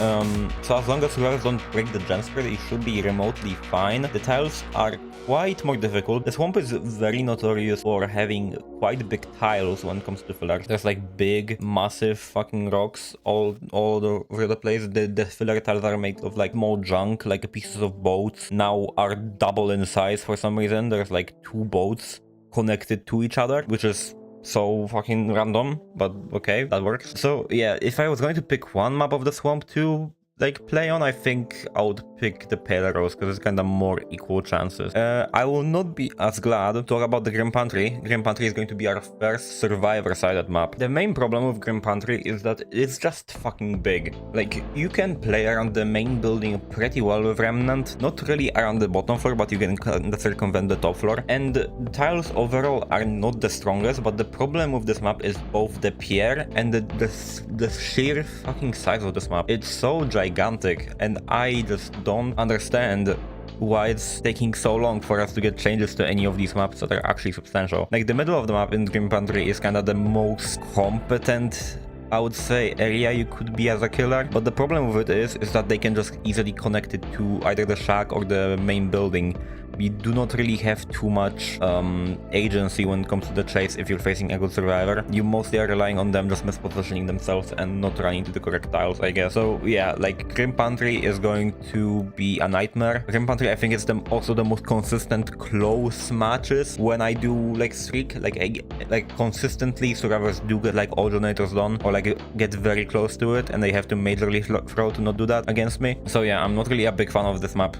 So as long as survivors don't break the gen spread, it should be remotely fine. The tiles are quite more difficult. The swamp is very notorious for having quite big tiles when it comes to fillers. There's like big, massive fucking rocks all over the place. The filler tiles are made of like more junk, like pieces of boats now are double in size for some reason. There's like 2 boats connected to each other, which is so fucking random, but okay, that works. So yeah, if I was going to pick one map of the swamp to like play on, I think I would pick the Pale Rose because it's kind of more equal chances. I will not be as glad to talk about the Grim Pantry. Grim Pantry is going to be our first survivor-sided map. The main problem with Grim Pantry is that it's just fucking big. Like, you can play around the main building pretty well with Remnant, not really around the bottom floor, but you can circumvent the top floor. And the tiles overall are not the strongest, but the problem with this map is both the pier and the sheer fucking size of this map. It's so gigantic, and I just don't understand why it's taking so long for us to get changes to any of these maps that are actually substantial. Like, the middle of the map in Grim Pantry is kind of the most competent, I would say, area you could be as a killer, but the problem with it is that they can just easily connect it to either the shack or the main building. You do not really have too much agency when it comes to the chase if you're facing a good survivor. You mostly are relying on them just mispositioning themselves and not running to the correct tiles, I guess. So yeah, like, Grim Pantry is going to be a nightmare. Grim Pantry, I think, is also the most consistent close matches when I do like streak. Like consistently survivors do get like all generators done or like get very close to it, and they have to majorly throw to not do that against me. So yeah, I'm not really a big fan of this map,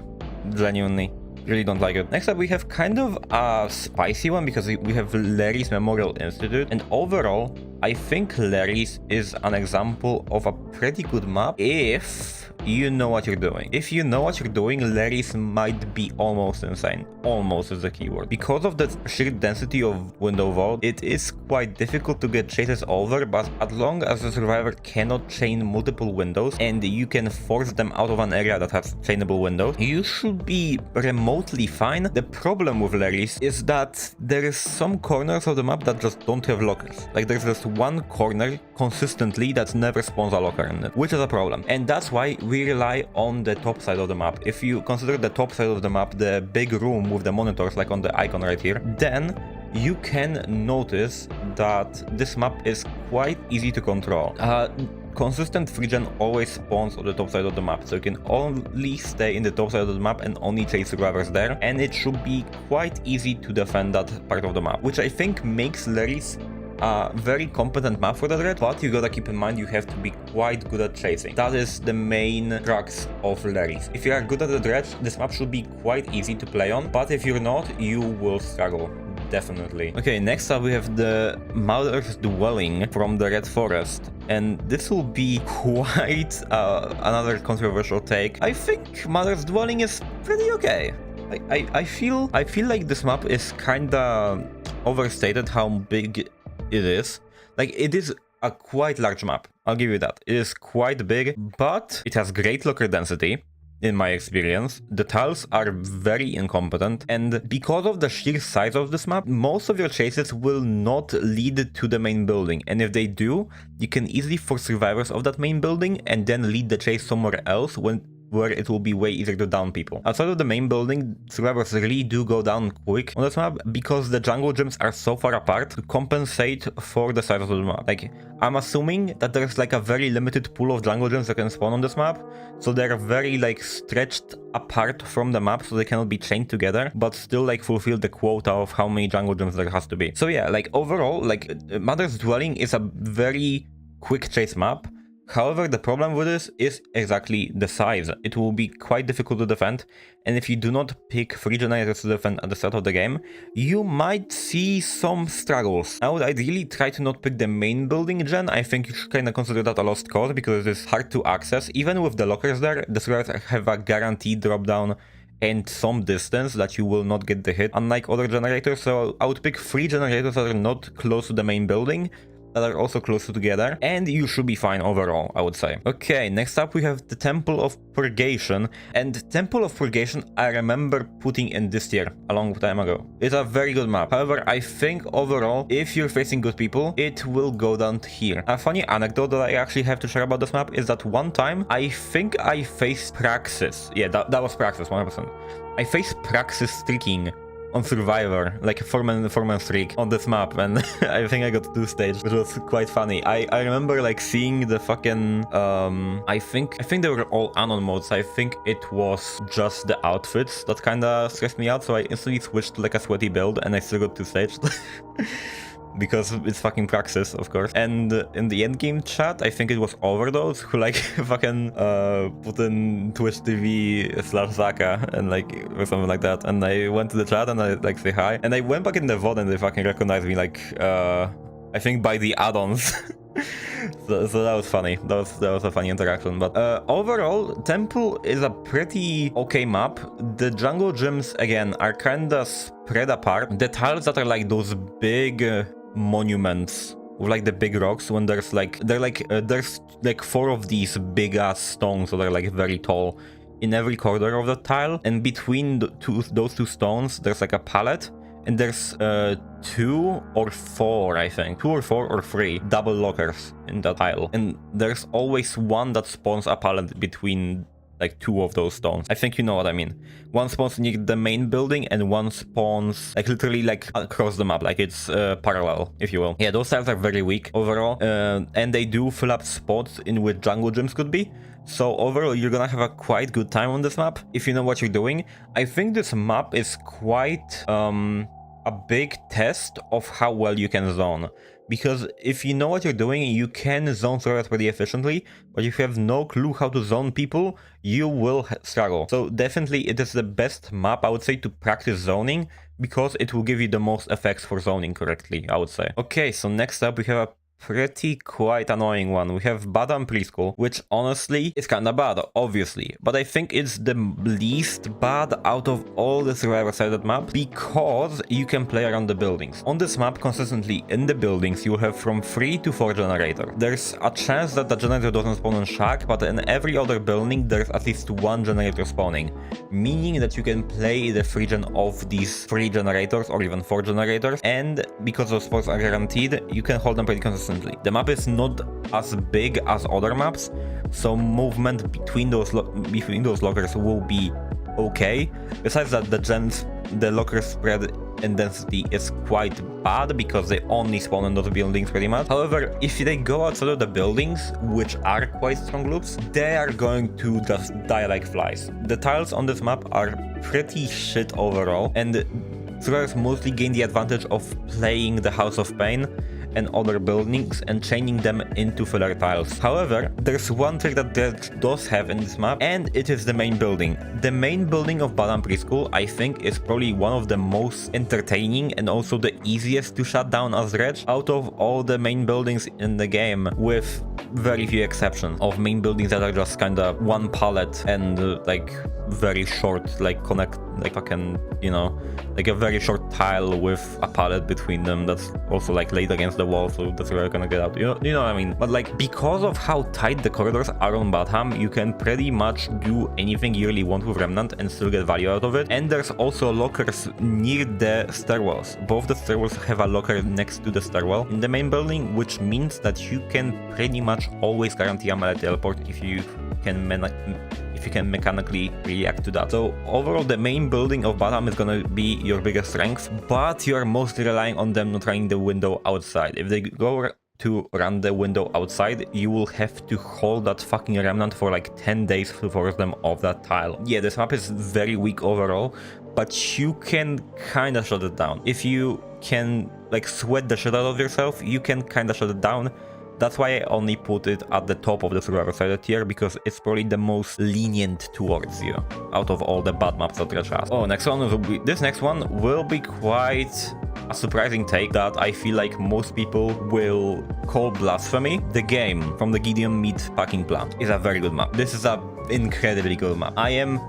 genuinely. Really don't like it. Next up, we have kind of a spicy one because we have Larry's Memorial Institute, and overall, I think Larry's is an example of a pretty good map if you know what you're doing. If you know what you're doing, Larry's might be almost insane. Almost is the keyword. Because of the sheer density of window vault, it is quite difficult to get chases over, but as long as the survivor cannot chain multiple windows and you can force them out of an area that has chainable windows, you should be remotely fine. The problem with Larry's is that there is some corners of the map that just don't have lockers. Like, there's just one corner consistently that never spawns a locker in it, which is a problem. And that's why we rely on the top side of the map. If you consider the top side of the map the big room with the monitors like on the icon right here, then you can notice that this map is quite easy to control. Consistent free gen always spawns on the top side of the map, so you can only stay in the top side of the map and only chase survivors there, and it should be quite easy to defend that part of the map, which I think makes Larry's a very competent map for the Dredge, but you gotta keep in mind you have to be quite good at chasing. That is the main crux of Larry's. If you are good at the Dredge, this map should be quite easy to play on, but if you're not, you will struggle. Definitely. Okay, next up we have the Mother's Dwelling from the Red Forest, and this will be quite another controversial take. I think Mother's Dwelling is pretty okay. I feel like this map is kinda overstated how big it is. Like, it is a quite large map, I'll give you that. It is quite big, but it has great locker density. In my experience, the tiles are very incompetent, and because of the sheer size of this map, most of your chases will not lead to the main building, and if they do, you can easily force survivors of that main building and then lead the chase somewhere else where it will be way easier to down people. Outside of the main building, survivors really do go down quick on this map because the jungle gyms are so far apart to compensate for the size of the map. Like, I'm assuming that there's like a very limited pool of jungle gyms that can spawn on this map, so they're very like stretched apart from the map so they cannot be chained together, but still like fulfill the quota of how many jungle gyms there has to be. So yeah, like overall, like Mother's Dwelling is a very quick chase map. However, the problem with this is exactly the size. It will be quite difficult to defend, and if you do not pick free generators to defend at the start of the game, you might see some struggles. I would ideally try to not pick the main building gen. I think you should kind of consider that a lost cause because it is hard to access. Even with the lockers there, the survivors have a guaranteed drop down and some distance that you will not get the hit, unlike other generators. So I would pick free generators that are not close to the main building, that are also close together, and you should be fine overall, I would say. Okay, next up we have the Temple of Purgation, and Temple of Purgation I remember putting in this tier a long time ago. It's a very good map. However, I think overall, if you're facing good people, it will go down to here. A funny anecdote that I actually have to share about this map is that one time, I think I faced Praxis. Yeah, that was Praxis, 100%. I faced Praxis streaking on Survivor, like a 4-man streak on this map, and I think I got 2 stages, which was quite funny. I remember like seeing the fucking I think they were all Anon modes. I think it was just the outfits that kinda stressed me out, so I instantly switched to like a sweaty build and I still got 2 stages. Because it's fucking Praxis, of course. And in the endgame chat, I think it was Overdose who like fucking put in Twitch TV/Zaka and like or something like that. And I went to the chat and I like say hi. And I went back in the VOD and they fucking recognized me like I think by the add-ons. So that was funny. That was a funny interaction. But overall, Temple is a pretty okay map. The jungle gyms again are kinda spread apart. The tiles that are like those big monuments with like the big rocks, when there's like there's like 4 of these big ass stones that are like very tall in every corner of the tile, and between those 2 stones there's like a pallet, and there's 2 or 4, I think 2 or 4 or 3 double lockers in that tile, and there's always one that spawns a pallet between like 2 of those stones. I think you know what I mean. One spawns near the main building and one spawns like literally like across the map, like it's parallel, if you will. Yeah, those tiles are very weak overall, and they do fill up spots in which jungle gyms could be. So overall, you're gonna have a quite good time on this map if you know what you're doing. I think this map is quite a big test of how well you can zone. Because if you know what you're doing, you can zone through pretty efficiently, but if you have no clue how to zone people, you will struggle. So definitely it is the best map, I would say, to practice zoning, because it will give you the most effects for zoning correctly, I would say. Okay, so next up we have a pretty quite annoying one. We have Badam Preschool, which honestly is kinda bad, obviously, but I think it's the least bad out of all the survivor-sided map, because you can play around the buildings. On this map, consistently in the buildings, you have from 3 to 4 generator. There's a chance that the generator doesn't spawn on Shack, but in every other building there's at least 1 generator spawning, meaning that you can play the free gen of these 3 generators or even 4 generators, and because those spawns are guaranteed, you can hold them pretty consistently. The map is not as big as other maps, so movement between those lockers will be okay. Besides that, the locker spread in density is quite bad because they only spawn in those buildings pretty much. However, if they go outside of the buildings, which are quite strong loops, they are going to just die like flies. The tiles on this map are pretty shit overall, and survivors mostly gain the advantage of playing the House of Pain and other buildings and chaining them into filler tiles. However, there's one trick that Dredge does have in this map, and it is the main building. The main building of Badam Preschool, I think, is probably one of the most entertaining and also the easiest to shut down as Dredge out of all the main buildings in the game, with very few exceptions of main buildings that are just kinda one pallet and like very short, like connect, like fucking, you know, like a very short tile with a pallet between them that's also like laid against the wall, so that's where you're gonna get out. You know what I mean? But like, because of how tight the corridors are on Badham, you can pretty much do anything you really want with Remnant and still get value out of it. And there's also lockers near the stairwells. Both the stairwells have a locker next to the stairwell in the main building, which means that you can pretty much always guarantee a melee teleport if you can mechanically react to that. So overall, the main building of Badham is gonna be your biggest strength, but you are mostly relying on them not running the window outside. If they go to run the window outside, you will have to hold that fucking Remnant for like 10 days to force them off that tile. Yeah, this map is very weak overall, but you can kinda shut it down. If you can like sweat the shit out of yourself, you can kinda shut it down. That's why I only put it at the top of the survivor-sided tier, because it's probably the most lenient towards you out of all the bad maps that Dredge has. Oh, this next one will be quite a surprising take that I feel like most people will call blasphemy. The game from the Gideon Meat Packing Plant is a very good map. This is an incredibly good map. I am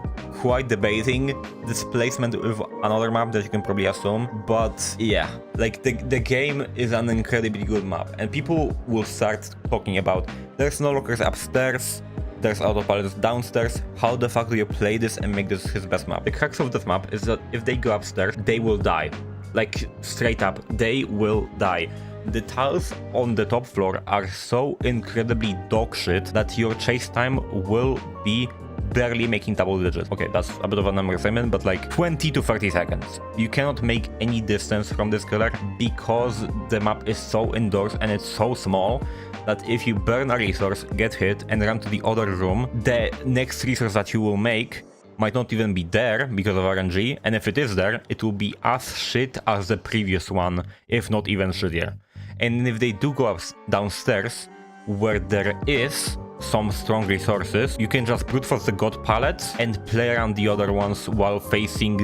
quite debating this placement with another map that you can probably assume, but yeah, like the game is an incredibly good map, and people will start talking about there's no lockers upstairs, there's auto pallets downstairs, how the fuck do you play this and make this his best map? The crux of this map is that if they go upstairs, they will die. Like, straight up, they will die. The tiles on the top floor are so incredibly dog shit that your chase time will be barely making double digits. Okay, that's a bit of an understatement, but like 20 to 30 seconds. You cannot make any distance from this killer because the map is so indoors and it's so small that if you burn a resource, get hit, and run to the other room, the next resource that you will make might not even be there because of RNG, and if it is there, it will be as shit as the previous one, if not even shittier. And if they do go up downstairs, where there is some strong resources, you can just brute force the god pallets and play around the other ones while facing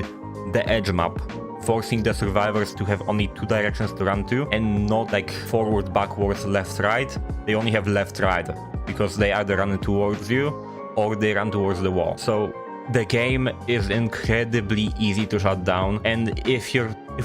the edge map, forcing the survivors to have only 2 directions to run to and not like forward, backwards, left, right. They only have left, right because they either run towards you or they run towards the wall. So the game is incredibly easy to shut down, and if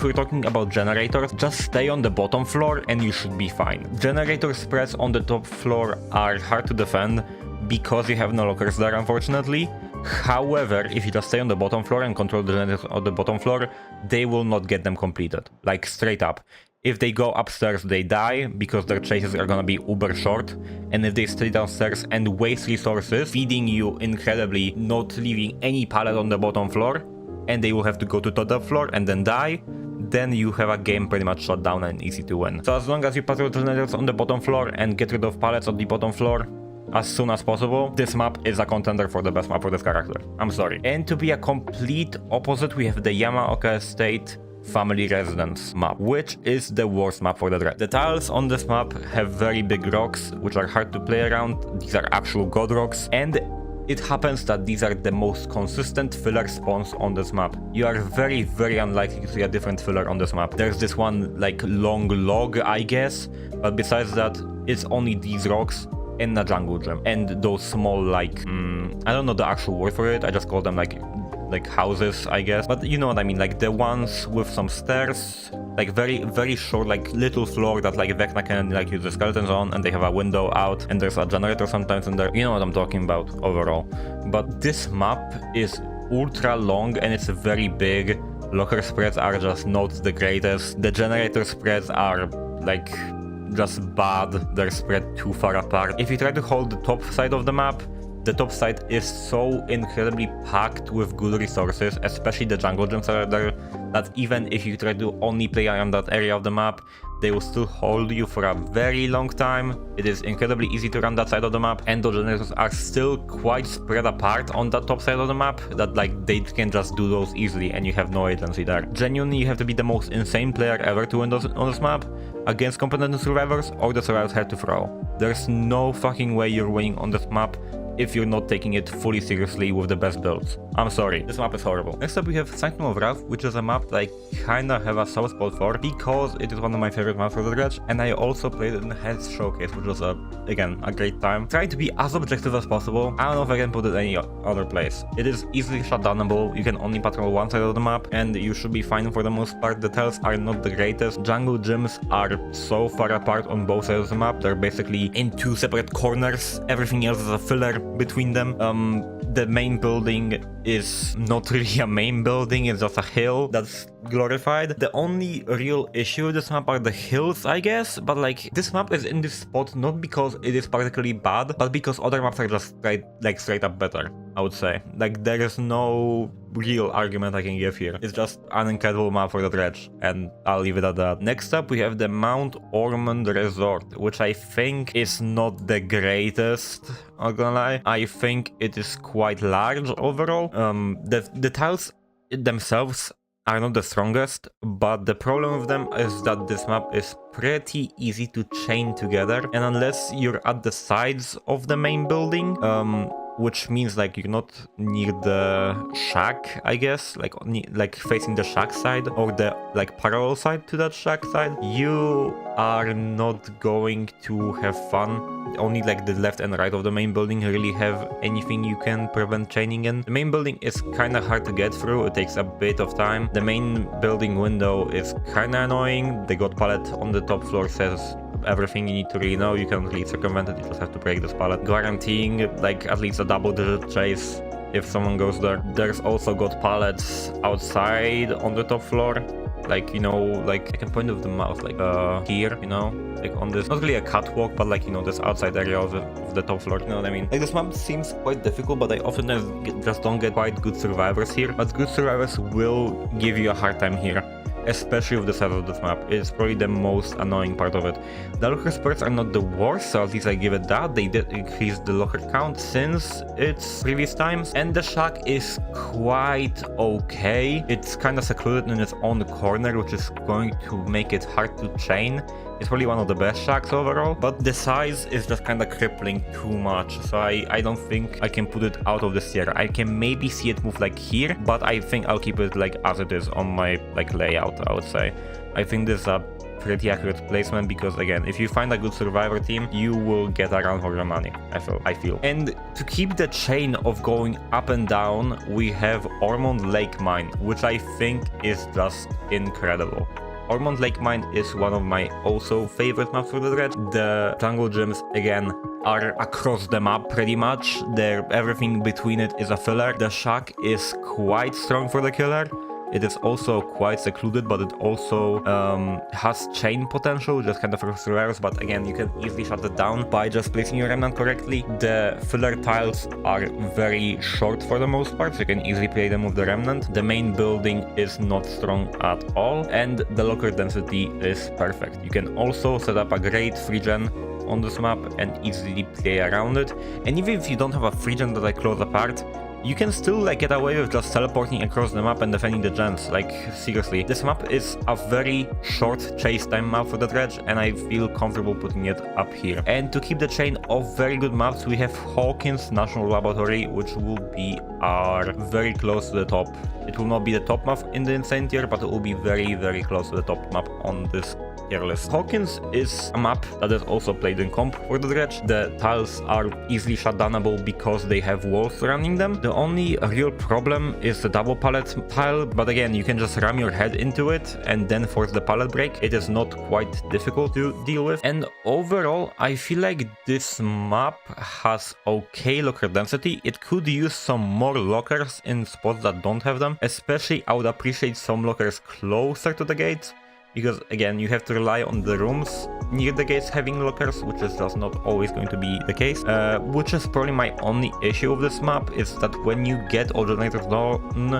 we're talking about generators, just stay on the bottom floor and you should be fine. Generator spreads on the top floor are hard to defend because you have no lockers there, unfortunately. However, if you just stay on the bottom floor and control the generators on the bottom floor, they will not get them completed. Like, straight up. If they go upstairs, they die because their chases are gonna be uber short, and if they stay downstairs and waste resources, feeding you incredibly, not leaving any pallet on the bottom floor, and they will have to go to the top floor and then die, then you have a game pretty much shut down and easy to win. So as long as you patrol generators on the bottom floor and get rid of pallets on the bottom floor as soon as possible, this map is a contender for the best map for this character. I'm sorry. And to be a complete opposite, we have the Yamaoka Estate Family Residence map, which is the worst map for the Dredge. The tiles on this map have very big rocks, which are hard to play around. These are actual god rocks, and it happens that these are the most consistent filler spawns on this map. You are very, very unlikely to see a different filler on this map. There's this one like long log, I guess, but besides that, it's only these rocks and a jungle gem and those small like I don't know the actual word for it, I just call them like houses, I guess, but you know what I mean, like the ones with some stairs, like very short, like little floor that like Vecna can like use the skeletons on, and they have a window out and there's a generator sometimes in there. You know what I'm talking about overall. But this map is ultra long and it's very big. Locker spreads are just not the greatest. The generator spreads are like just bad. They're spread too far apart. If you try to hold the top side of the map, the top side is so incredibly packed with good resources, especially the jungle gems are there, that even if you try to only play around that area of the map, they will still hold you for a very long time. It is incredibly easy to run that side of the map, and the generators are still quite spread apart on that top side of the map, that like they can just do those easily and you have no agency there. Genuinely, you have to be the most insane player ever to win on this map against competent survivors, or the survivors have to throw. There's no fucking way you're winning on this map if you're not taking it fully seriously with the best builds. I'm sorry, this map is horrible. Next up we have Sanctum of Wrath, which is a map that I kinda have a soft spot for because it is one of my favorite maps for the Dredge, and I also played it in the Heads Showcase, which was again a great time. Trying to be as objective as possible. I don't know if I can put it any other place. It is easily shutdownable, you can only patrol one side of the map and you should be fine for the most part. The tiles are not the greatest. Jungle gyms are so far apart on both sides of the map, they're basically in 2 separate corners. Everything else is a filler between them. The main building is not really a main building, it's just a hill that's glorified. The only real issue with this map are the hills, I guess, but like this map is in this spot not because it is particularly bad, but because other maps are just straight up better, I would say. Like there is no real argument I can give here. It's just an incredible map for the Dredge, and I'll leave it at that. Next up we have the Mount Ormond Resort, which I think is not the greatest, not gonna lie. I think it is quite large overall. The tiles themselves are not the strongest, but the problem with them is that this map is pretty easy to chain together, and unless you're at the sides of the main building, which means like you're not near the shack, I guess, like facing the shack side or the like parallel side to that shack side, you are not going to have fun. Only like the left and right of the main building really have anything you can prevent chaining in. The main building is kind of hard to get through, it takes a bit of time. The main building window is kind of annoying. The god pallet on the top floor says everything you need to really know. You can really circumvent it, you just have to break this pallet, guaranteeing like at least a double-digit chase if someone goes there. There's also god pallets outside on the top floor, like, you know, like I can point with the mouse like here, you know, like on this, not really a catwalk, but like, you know, this outside area of the top floor, you know what I mean? Like this map seems quite difficult, but I often just don't get quite good survivors here. But good survivors will give you a hard time here, especially with the size of this map. It's probably the most annoying part of it. The locker spots are not the worst, so at least I give it that. They did increase the locker count since its previous times. And the shack is quite okay. It's kind of secluded in its own corner, which is going to make it hard to chain. It's probably one of the best shacks overall, but the size is just kind of crippling too much, so I don't think I can put it out of this tier. I can maybe see it move like here, but I think I'll keep it like as it is on my like layout, I would say. I think this is a pretty accurate placement because, again, if you find a good survivor team, you will get around for your money, I feel. And to keep the chain of going up and down, we have Ormond Lake Mine, which I think is just incredible. Ormond Lake Mine is one of my also favorite maps for the Dredge. The jungle gyms, again, are across the map pretty much. Everything between it is a filler. The shack is quite strong for the killer. It is also quite secluded, but it also has chain potential, just kind of for survivors. But again, you can easily shut it down by just placing your remnant correctly. The filler tiles are very short for the most part, so you can easily play them with the remnant. The main building is not strong at all, and the locker density is perfect. You can also set up a great free gen on this map and easily play around it. And even if you don't have a free gen that I close apart, you can still like get away with just teleporting across the map and defending the gens. Like, seriously, this map is a very short chase time map for the Dredge, and I feel comfortable putting it up here. And to keep the chain of very good maps, we have Hawkins National Laboratory, which will be our very close to the top. It will not be the top map in the insane tier, but it will be very, very close to the top map on this tier list. Hawkins is a map that is also played in comp for the Dredge. The tiles are easily shutdownable because they have walls surrounding them. The only real problem is the double pallet tile, but again, you can just ram your head into it and then force the pallet break. It is not quite difficult to deal with. And overall, I feel like this map has okay locker density. It could use some more lockers in spots that don't have them. Especially, I would appreciate some lockers closer to the gates, because again, you have to rely on the rooms near the gates having lockers, which is just not always going to be the case. Which is probably my only issue with this map, is that when you get all generators done,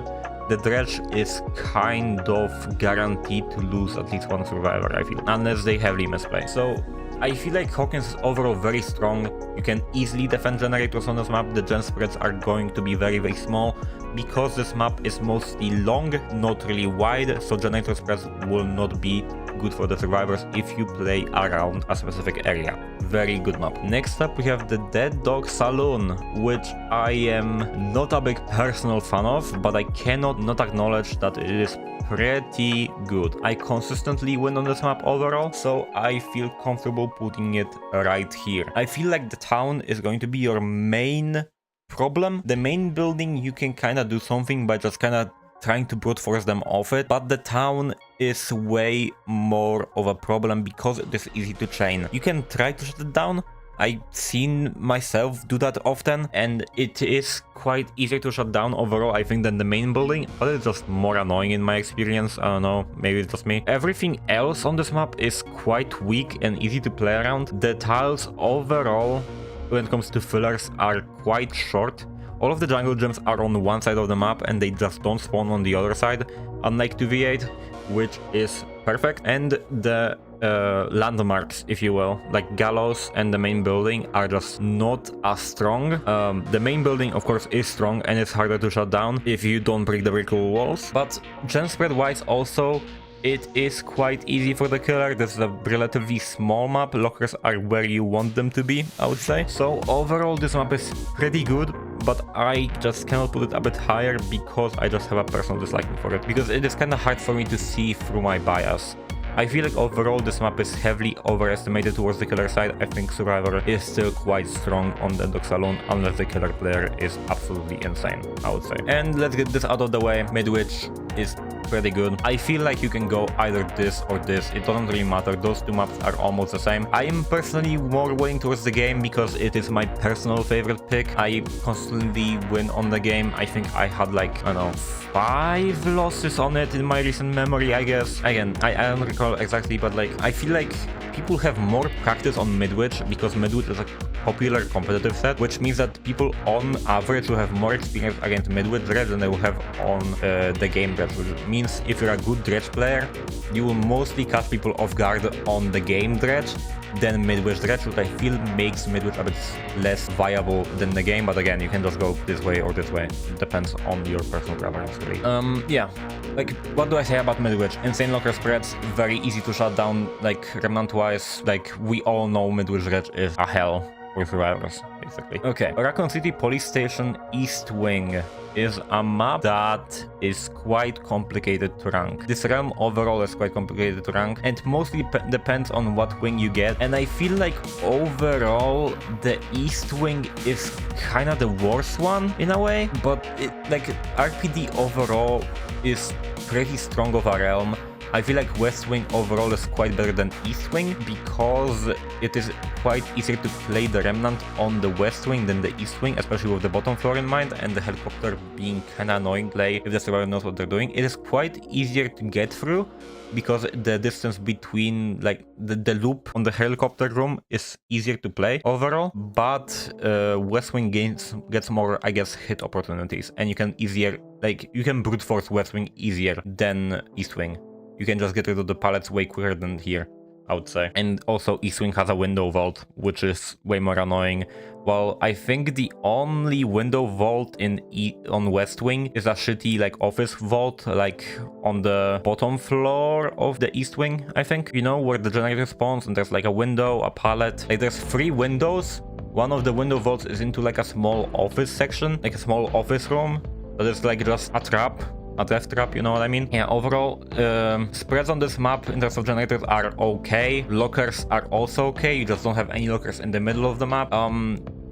the Dredge is kind of guaranteed to lose at least one survivor, I feel, unless they heavily misplay. So I feel like Hawkins is overall very strong. You can easily defend generators on this map. The gen spreads are going to be very, very small, because this map is mostly long, not really wide, so generator spreads will not be good for the survivors if you play around a specific area. Very good map. Next up, we have the Dead Dog Saloon, which I am not a big personal fan of, but I cannot not acknowledge that it is pretty good. I consistently win on this map overall, so I feel comfortable putting it right here. I feel like the town is going to be your main problem. The main building, you can kind of do something by just kind of trying to brute force them off it, but the town is way more of a problem because it is easy to chain. You can try to shut it down. I've seen myself do that often, and it is quite easier to shut down overall, I think, than the main building, but it's just more annoying in my experience. I don't know, maybe it's just me. Everything else on this map is quite weak and easy to play around. The tiles overall, when it comes to fillers, are quite short. All of the jungle gyms are on one side of the map and they just don't spawn on the other side, unlike 2v8, which is perfect. And the landmarks, if you will, like Gallows and the main building, are just not as strong. The main building, of course, is strong and it's harder to shut down if you don't break the vertical walls, but gen spread wise also, it is quite easy for the killer. This is a relatively small map. Lockers are where you want them to be, I would say. So overall, this map is pretty good. but I just cannot put it a bit higher because I just have a personal disliking for it, because it is kind of hard for me to see through my bias. I feel like overall this map is heavily overestimated towards the killer side. I think Survivor is still quite strong on the Dog Saloon, unless the killer player is absolutely insane, I would say. And let's get this out of the way. Midwich is pretty good. I feel like you can go either this or this. It doesn't really matter. Those two maps are almost the same. I am personally more weighing towards the game because it is my personal favorite pick. I constantly win on the game. I think I had like, I don't know, 5 losses on it in my recent memory, I guess. Again, I don't recall exactly, but like I feel like people have more practice on Midwich because Midwich is a popular competitive set, which means that people on average will have more experience against Midwich Dredge than they will have on the game Dredge, which means if you're a good Dredge player, you will mostly catch people off guard on the game Dredge than Midwich Dredge, which I feel makes Midwich a bit less viable than the game, but again, you can just go this way or this way. It depends on your personal preference, really. Yeah, like, what do I say about Midwich? Insane locker spreads, very easy to shut down, like, remnant-wise, like, we all know Midwich Dredge is a hell for survivors, basically. Okay, Raccoon City Police Station East Wing is a map that is quite complicated to rank. This realm overall is quite complicated to rank and mostly depends on what wing you get. And I feel like overall the East Wing is kind of the worst one in a way, but like RPD overall is pretty strong of a realm. I feel like West Wing overall is quite better than East Wing because it is quite easier to play the Remnant on the West Wing than the East Wing, especially with the bottom floor in mind and the helicopter being kinda annoying play if the survivor knows what they're doing. It is quite easier to get through because the distance between like the loop on the helicopter room is easier to play overall, but West Wing gets more, I guess, hit opportunities, and you can you can brute force West Wing easier than East Wing. You can just get rid of the pallets way quicker than here, I would say. And also East Wing has a window vault, which is way more annoying. Well, I think the only window vault on West Wing is a shitty like office vault, like on the bottom floor of the East Wing, I think. You know, where the generator spawns and there's like a window, a pallet. Like there's 3 windows. One of the window vaults is into like a small office section, like a small office room. That is like just a trap. A death trap, you know what I mean? Yeah, overall, spreads on this map in terms of generators are okay. Lockers are also okay, you just don't have any lockers in the middle of the map.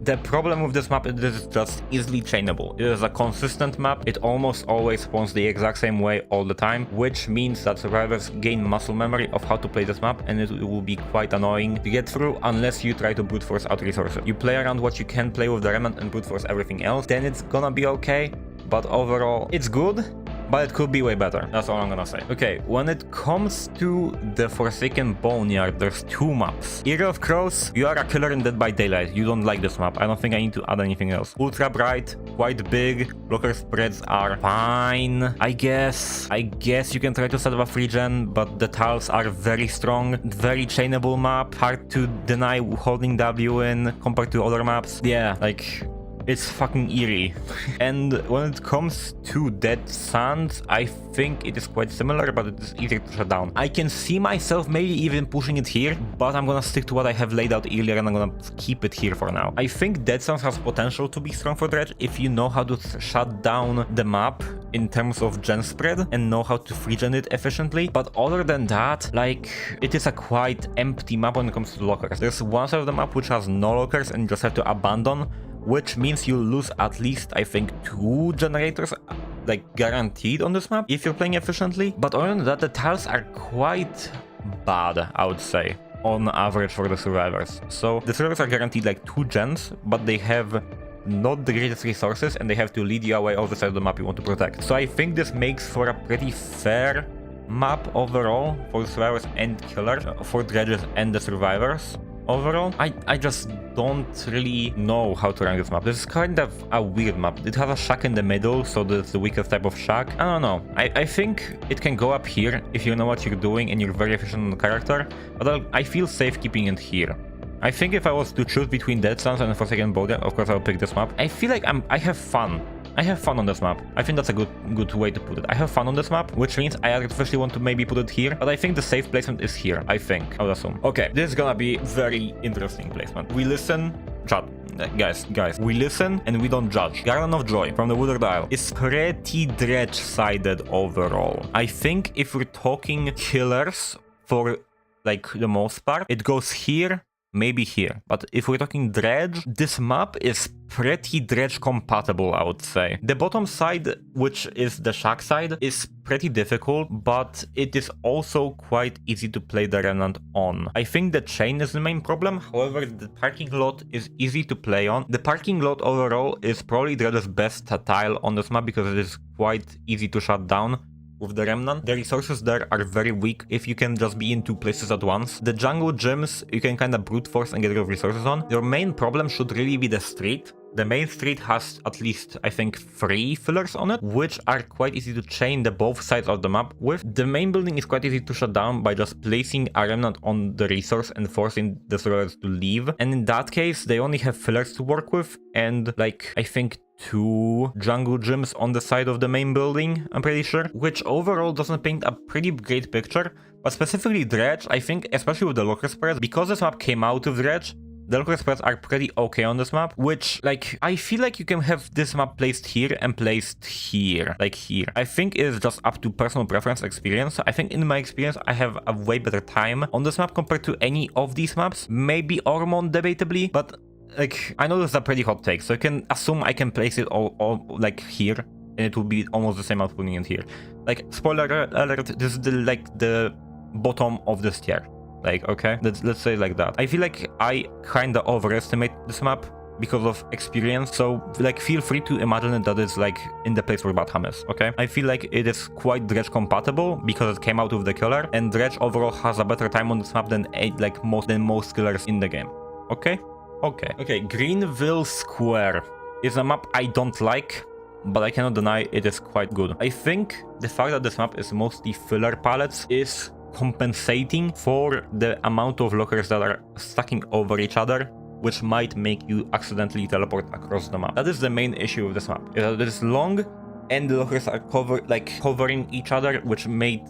The problem with this map is it is just easily chainable. It is a consistent map. It almost always spawns the exact same way all the time, which means that survivors gain muscle memory of how to play this map, and it will be quite annoying to get through unless you try to brute force out resources. You play around what you can play with the Remnant and brute force everything else, then it's gonna be okay. But overall, it's good, but it could be way better. That's all I'm gonna say. Okay, when it comes to the Forsaken Boneyard, there's 2 maps. Era of Crows, you are a killer in Dead by Daylight. You don't like this map. I don't think I need to add anything else. Ultra Bright, quite big. Blocker spreads are fine, I guess. You can try to set up a free gen, but the tiles are very strong. Very chainable map. Hard to deny holding W in compared to other maps. Yeah, like... it's fucking eerie. And when it comes to Dead Sands, I think it is quite similar, but it is easier to shut down. I can see myself maybe even pushing it here, but I'm gonna stick to what I have laid out earlier and I'm gonna keep it here for now. I think Dead Sands has potential to be strong for Dredge if you know how to shut down the map in terms of gen spread and know how to free gen it efficiently. But other than that, like, it is a quite empty map when it comes to lockers. There's one side of the map which has no lockers and you just have to abandon, which means you'll lose at least, I think, 2 generators, like, guaranteed on this map, if you're playing efficiently. But other than that, the tiles are quite bad, I would say, on average for the survivors. So the survivors are guaranteed, like, 2 gens, but they have not the greatest resources, and they have to lead you away off the side of the map you want to protect. So I think this makes for a pretty fair map overall for the survivors and killers, for dredges and the survivors. Overall, I just don't really know how to rank this map. This is kind of a weird map. It has a shack in the middle, so that's the weakest type of shack. I don't know. I think it can go up here if you know what you're doing and you're very efficient on the character, but I feel safe keeping it here. I think if I was to choose between Dead Sands and Forsaken Boneyard, of course I'll pick this map. I feel like I have fun. I have fun on this map. I think that's a good way to put it. I have fun on this map, which means I artificially want to maybe put it here, but I think the safe placement is here, I think. I would assume. Okay, this is gonna be very interesting placement. We listen chat. Guys, we listen and we don't judge. Garden of Joy from the Withered Isle is pretty dredge-sided overall. I think if we're talking killers for like the most part, it goes here, maybe here. But if we're talking dredge, this map is pretty dredge compatible, I would say. The bottom side, which is the shack side, is pretty difficult, but it is also quite easy to play the Remnant on. I think the chain is the main problem, however the parking lot is easy to play on. The parking lot overall is probably Dredge's best tile on this map because it is quite easy to shut down. With the Remnant, the resources there are very weak if you can just be in two places at once. The jungle gyms you can kind of brute force and get rid of resources on. Your main problem should really be the street. The main street has at least, I think, 3 fillers on it, which are quite easy to chain the both sides of the map with. The main building is quite easy to shut down by just placing a Remnant on the resource and forcing the survivors to leave. And in that case, they only have fillers to work with and, like, I think 2 jungle gyms on the side of the main building, I'm pretty sure, which overall doesn't paint a pretty great picture. But specifically Dredge, I think, especially with the locker spreads, because this map came out with Dredge, the locker spreads are pretty okay on this map, which, like, I feel like you can have this map placed here and placed here, like here. I think it is just up to personal preference experience. I think in my experience, I have a way better time on this map compared to any of these maps. Maybe Ormond, debatably, but like, I know this is a pretty hot take, so you can assume I can place it all like here, and it will be almost the same as putting it here. Like, spoiler alert, this is the bottom of this tier. Like, okay, let's say like that. I feel like I kinda overestimate this map because of experience, so like feel free to imagine that it's like in the place where Batham is, okay? I feel like it is quite Dredge compatible because it came out with the killer, and Dredge overall has a better time on this map than most killers in the game, okay? Okay, Greenville Square is a map I don't like, but I cannot deny it is quite good. I think the fact that this map is mostly filler pallets is compensating for the amount of lockers that are stacking over each other, which might make you accidentally teleport across the map. That is the main issue with this map. It is long and the lockers are covering each other, which might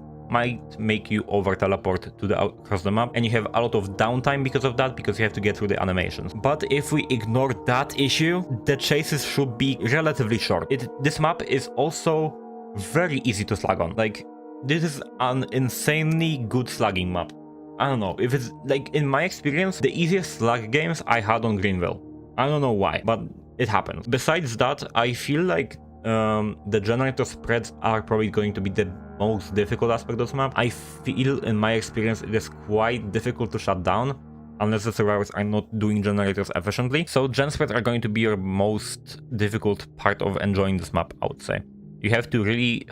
make you over teleport to across the map, and you have a lot of downtime because of that, because you have to get through the animations. But if we ignore that issue, the chases should be relatively short. This map is also very easy to slag on. Like, this is an insanely good slugging map. I don't know if it's like, in my experience, the easiest slug games I had on Greenville. I don't know why, but it happens. Besides that, I feel like the generator spreads are probably going to be the most difficult aspect of this map. I feel, in my experience, it is quite difficult to shut down unless the survivors are not doing generators efficiently. So gen spreads are going to be your most difficult part of enjoying this map, I would say. You have to really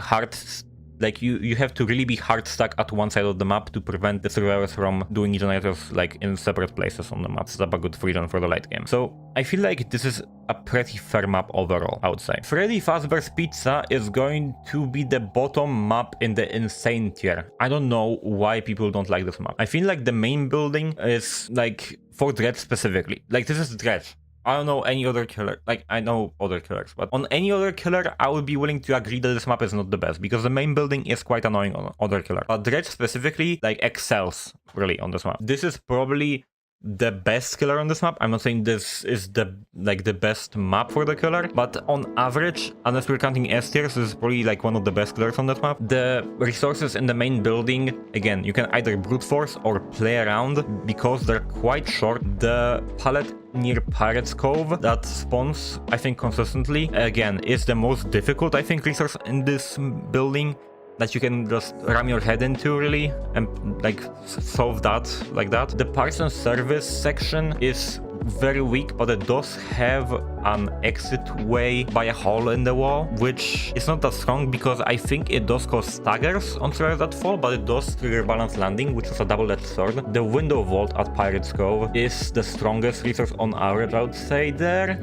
you have to really be hard stuck at one side of the map to prevent the survivors from doing generators like in separate places on the map. Set up a good freedom for the late game. So I feel like this is a pretty fair map overall, I would say. Freddy Fazbear's Pizza is going to be the bottom map in the insane tier. I don't know why people don't like this map. I feel like the main building is like for Dredge specifically. Like, this is Dredge. I don't know any other killer. Like, I know other killers, but on any other killer, I would be willing to agree that this map is not the best, because the main building is quite annoying on other killer. But Dredge specifically, like, excels really on this map. This is probably the best killer on this map. I'm not saying this is the best map for the killer, but on average, unless we're counting S tiers, this is probably like one of the best killers on this map. The resources in the main building, again, you can either brute force or play around because they're quite short. The pallet near Pirates Cove that spawns, I think, consistently, again, is the most difficult, I think, resource in this building that you can just ram your head into, really, and like solve that like that. The parts and service section is very weak, but it does have an exit way by a hole in the wall, which is not that strong because I think it does cause staggers on survivors that fall, but it does trigger balance landing, which is a double-edged sword. The window vault at Pirates Cove is the strongest resource on average, I would say there,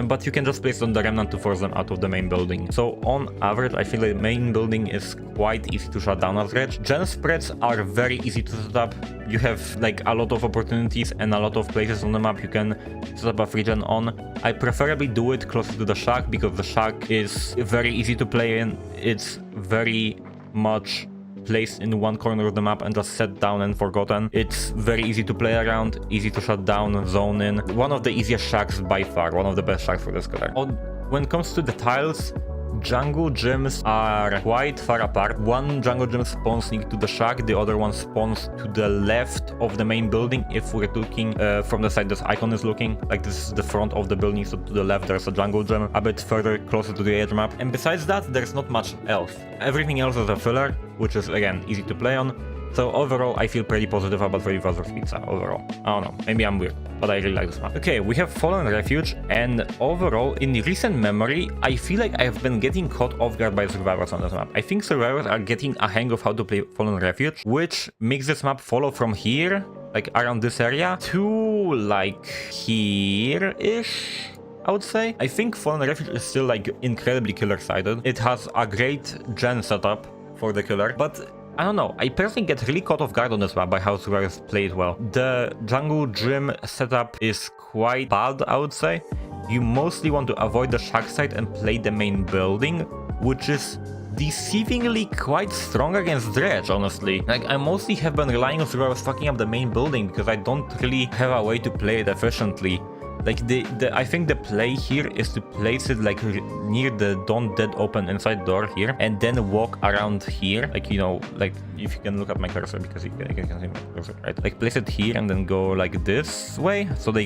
but you can just place it on the remnant to force them out of the main building. So on average, I feel like the main building is quite easy to shut down as Dredge. Gen spreads are very easy to set up. You have like a lot of opportunities and a lot of places on the map you can set up a free gen on. I preferably do it closer to the shack because the shack is very easy to play in. It's very much placed in one corner of the map and just set down and forgotten. It's very easy to play around, easy to shut down, zone in. One of the easiest shacks by far, one of the best shacks for this killer. When it comes to the tiles, jungle gyms are quite far apart. One jungle gym spawns near to the shack, the other one spawns to the left of the main building. If we're looking from the side this icon is looking, like this is the front of the building, so to the left there's a jungle gym, a bit further closer to the edge map. And besides that, there's not much else. Everything else is a filler, which is again easy to play on. So overall, I feel pretty positive about Freddy Fazbear's Pizza overall. I don't know, maybe I'm weird, but I really like this map. Okay, we have Fallen Refuge, and overall, in recent memory, I feel like I have been getting caught off guard by survivors on this map. I think survivors are getting a hang of how to play Fallen Refuge, which makes this map follow from here, like around this area, to like here-ish, I would say. I think Fallen Refuge is still like incredibly killer-sided. It has a great gen setup for the killer, but I don't know, I personally get really caught off guard on this map by how survivors play it well. The jungle gym setup is quite bad, I would say. You mostly want to avoid the shack site and play the main building, which is deceivingly quite strong against Dredge, honestly. Like, I mostly have been relying on survivors fucking up the main building because I don't really have a way to play it efficiently. Like, I think the play here is to place it like near the don't dead open inside door here, and then walk around here, like, you know, like if you can look at my cursor, because you can see my cursor, right? Like, place it here and then go like this way, so they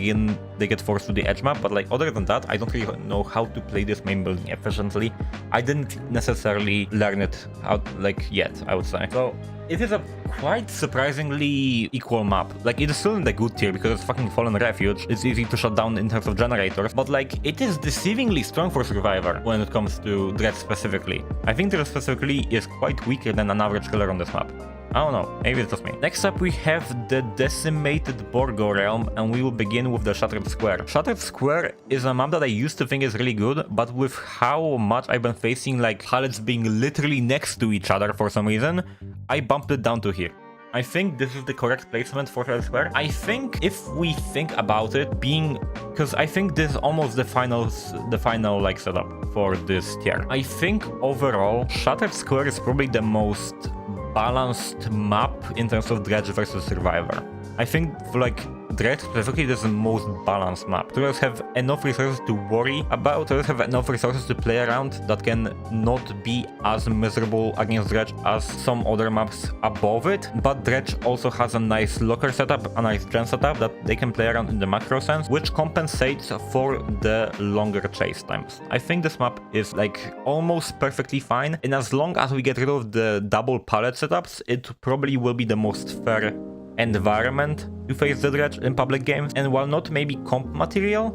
get forced to the edge map. But like, other than that, I don't really know how to play this main building efficiently. I didn't necessarily learn it out like yet, I would say. So it is a quite surprisingly equal map. Like, it is still in the good tier because it's fucking Fallen Refuge. It's easy to shut down in terms of generators, but like, it is deceivingly strong for Survivor when it comes to Dredge specifically. I think Dredge specifically is quite weaker than an average killer on this map. I don't know, maybe it's just me. Next up we have the Decimated Borgo Realm, and we will begin with the Shattered Square. Shattered Square is a map that I used to think is really good, but with how much I've been facing like pallets being literally next to each other for some reason, I bumped it down to here. I think this is the correct placement for Shattered Square. I think if we think about it being, because I think this is almost the final like setup for this tier. I think overall Shattered Square is probably the most balanced map in terms of Dredge versus Survivor. I think for like Dredge specifically, this is the most balanced map. Survivors have enough resources to worry about, survivors have enough resources to play around that can not be as miserable against Dredge as some other maps above it. But Dredge also has a nice locker setup, a nice gen setup that they can play around in the macro sense, which compensates for the longer chase times. I think this map is like almost perfectly fine, and as long as we get rid of the double pallet setups, it probably will be the most fair environment to face the Dredge in public games. And while not maybe comp material,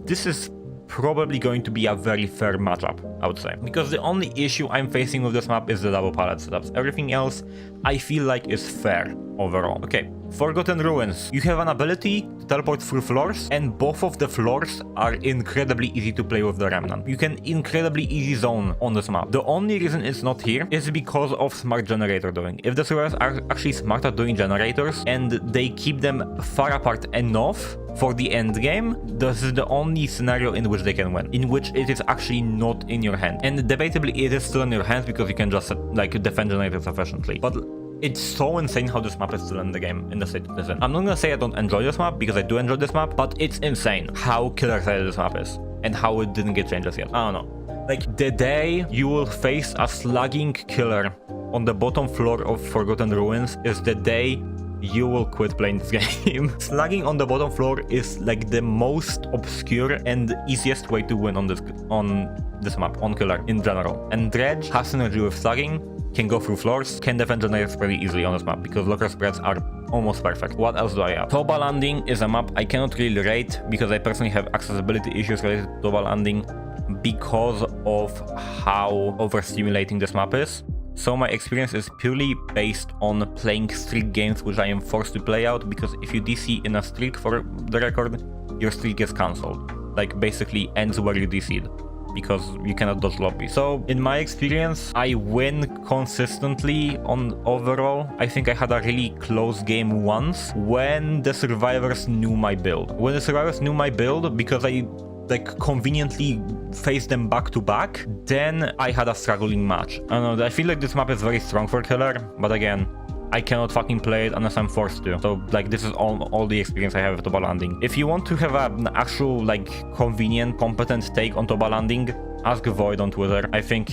this is probably going to be a very fair matchup, I would say, because the only issue I'm facing with this map is the double pallet setups. Everything else I feel like is fair overall. Okay, Forgotten Ruins. You have an ability to teleport through floors, and both of the floors are incredibly easy to play with the Remnant. You can incredibly easy zone on this map. The only reason it's not here is because of smart generator doing. If the survivors are actually smart at doing generators and they keep them far apart enough for the end game, this is the only scenario in which they can win, in which it is actually not in your hand. And debatably it is still in your hands because you can just like defend generators efficiently. But it's so insane how this map is still in the game in the state it is in. I'm not gonna say I don't enjoy this map, because I do enjoy this map, but it's insane how killer-sided this map is and how it didn't get changes yet. I don't know. Like, the day you will face a slugging killer on the bottom floor of Forgotten Ruins is the day you will quit playing this game. Slugging on the bottom floor is like the most obscure and easiest way to win on this map, on killer in general. And Dredge has synergy with slugging, can go through floors, can defend generators pretty easily on this map because locker spreads are almost perfect. What else do I have? Toba Landing is a map I cannot really rate because I personally have accessibility issues related to Toba Landing because of how overstimulating this map is. So my experience is purely based on playing streak games which I am forced to play out, because if you DC in a streak, for the record, your streak gets cancelled. Like, basically ends where you DC'd, because you cannot dodge lobby. So in my experience, I win consistently on overall. I think I had a really close game once when the survivors knew my build. When the survivors knew my build, because I like conveniently face them back to back, then I had a struggling match. I don't know, I feel like this map is very strong for killer, but again, I cannot fucking play it unless I'm forced to. So like this is all the experience I have with Toba landing. If you want to have an actual like convenient, competent take on Toba landing, ask Void on Twitter. I think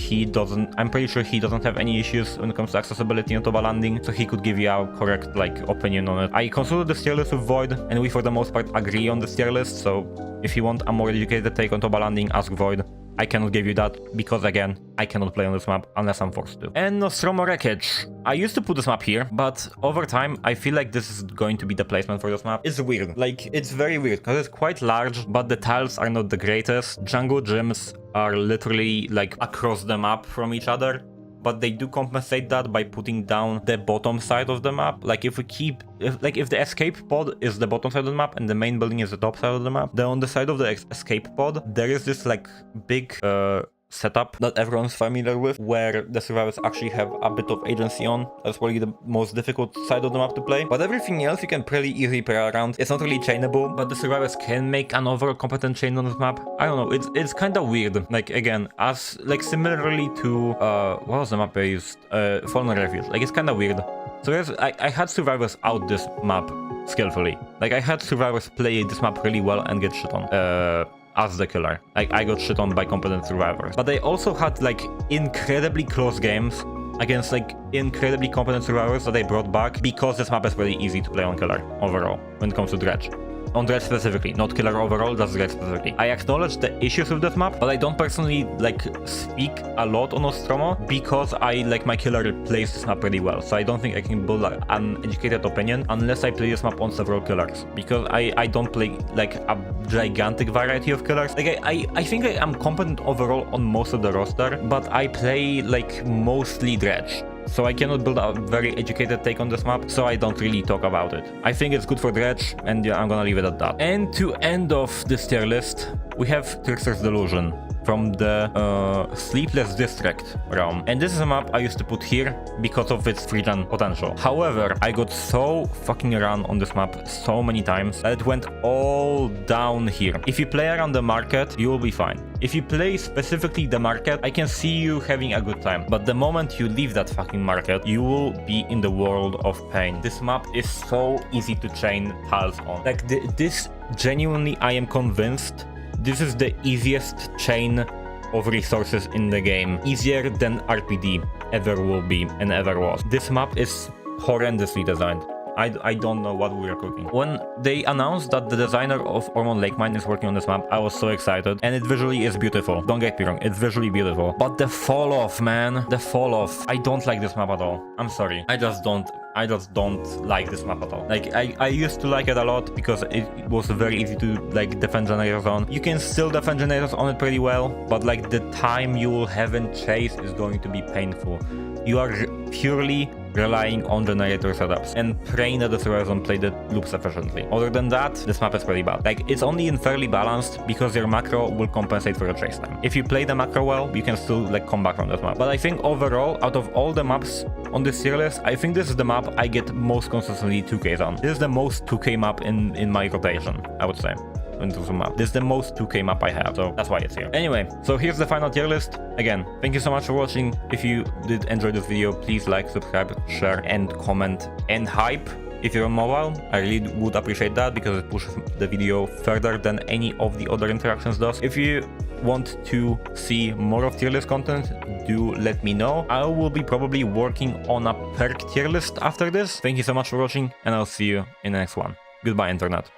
I'm pretty sure he doesn't have any issues when it comes to accessibility on Toba landing, so he could give you a correct like opinion on it. I consulted the tier list with Void, and we for the most part agree on the tier list, so if you want a more educated take on Toba landing, ask Void. I cannot give you that because, again, I cannot play on this map unless I'm forced to. And Nostromo Wreckage. I used to put this map here, but over time, I feel like this is going to be the placement for this map. It's weird. Like, it's very weird because it's quite large, but the tiles are not the greatest. Jungle gyms are literally, like, across the map from each other, but they do compensate that by putting down the bottom side of the map. Like if the escape pod is the bottom side of the map and the main building is the top side of the map, then on the side of the escape pod there is this like big setup that everyone's familiar with, where the survivors actually have a bit of agency on. That's probably the most difficult side of the map to play, but everything else you can pretty easily play around. It's not really chainable, but the survivors can make an overall competent chain on this map. I don't know, it's kind of weird. Like again, as like similarly to what was the map I used? Fallen Refuge. Like it's kind of weird. So yes, I had survivors out this map skillfully. Like I had survivors play this map really well and get shit on. As the killer. Like I got shit on by competent survivors. But I also had like incredibly close games against like incredibly competent survivors that I brought back because this map is very easy to play on killer overall when it comes to Dredge. On Dredge specifically, not killer overall, just Dredge specifically. I acknowledge the issues with this map, but I don't personally like speak a lot on Nostromo because I like my killer plays this map pretty well. So I don't think I can build like, an educated opinion unless I play this map on several killers, because I don't play like a gigantic variety of killers. Like I think I am competent overall on most of the roster, but I play like mostly Dredge. So I cannot build a very educated take on this map, so I don't really talk about it. I think it's good for Dredge, and yeah, I'm gonna leave it at that. And to end off this tier list, we have Trickster's Delusion from the Sleepless District realm. And this is a map I used to put here because of its free gen potential. However, I got so fucking run on this map so many times that it went all down here. If you play around the market, you will be fine. If you play specifically the market, I can see you having a good time. But the moment you leave that fucking market, you will be in the world of pain. This map is so easy to chain tiles on. Like this, genuinely, I am convinced this is the easiest chain of resources in the game. Easier than RPD ever will be and ever was. This map is horrendously designed. I don't know what we are cooking. When they announced that the designer of Ormond Lake Mine is working on this map, I was so excited. And it visually is beautiful. Don't get me wrong, it's visually beautiful. But the fall off, man. The fall off. I don't like this map at all. I'm sorry. I just don't like this map at all. Like I used to like it a lot because it was very easy to like defend generators on. You can still defend generators on it pretty well, but like the time you will have in chase is going to be painful. You are purely relying on generator setups and praying that the survivors don't play the loops efficiently. Other than that, this map is pretty bad. Like it's only unfairly balanced because your macro will compensate for your chase time. If you play the macro well, you can still like come back from this map. But I think overall, out of all the maps on this tier list, I think this is the map I get most consistently 2Ks on. This is the most 2K map in my rotation, I would say. Into the map. This is the most 2K map I have, so that's why it's here. Anyway, so here's the final tier list. Again, thank you so much for watching. If you did enjoy this video, please like, subscribe, share, and comment, and hype. If you're on mobile, I really would appreciate that because it pushes the video further than any of the other interactions does. If you want to see more of tier list content, do let me know. I will be probably working on a perk tier list after this. Thank you so much for watching, and I'll see you in the next one. Goodbye, internet.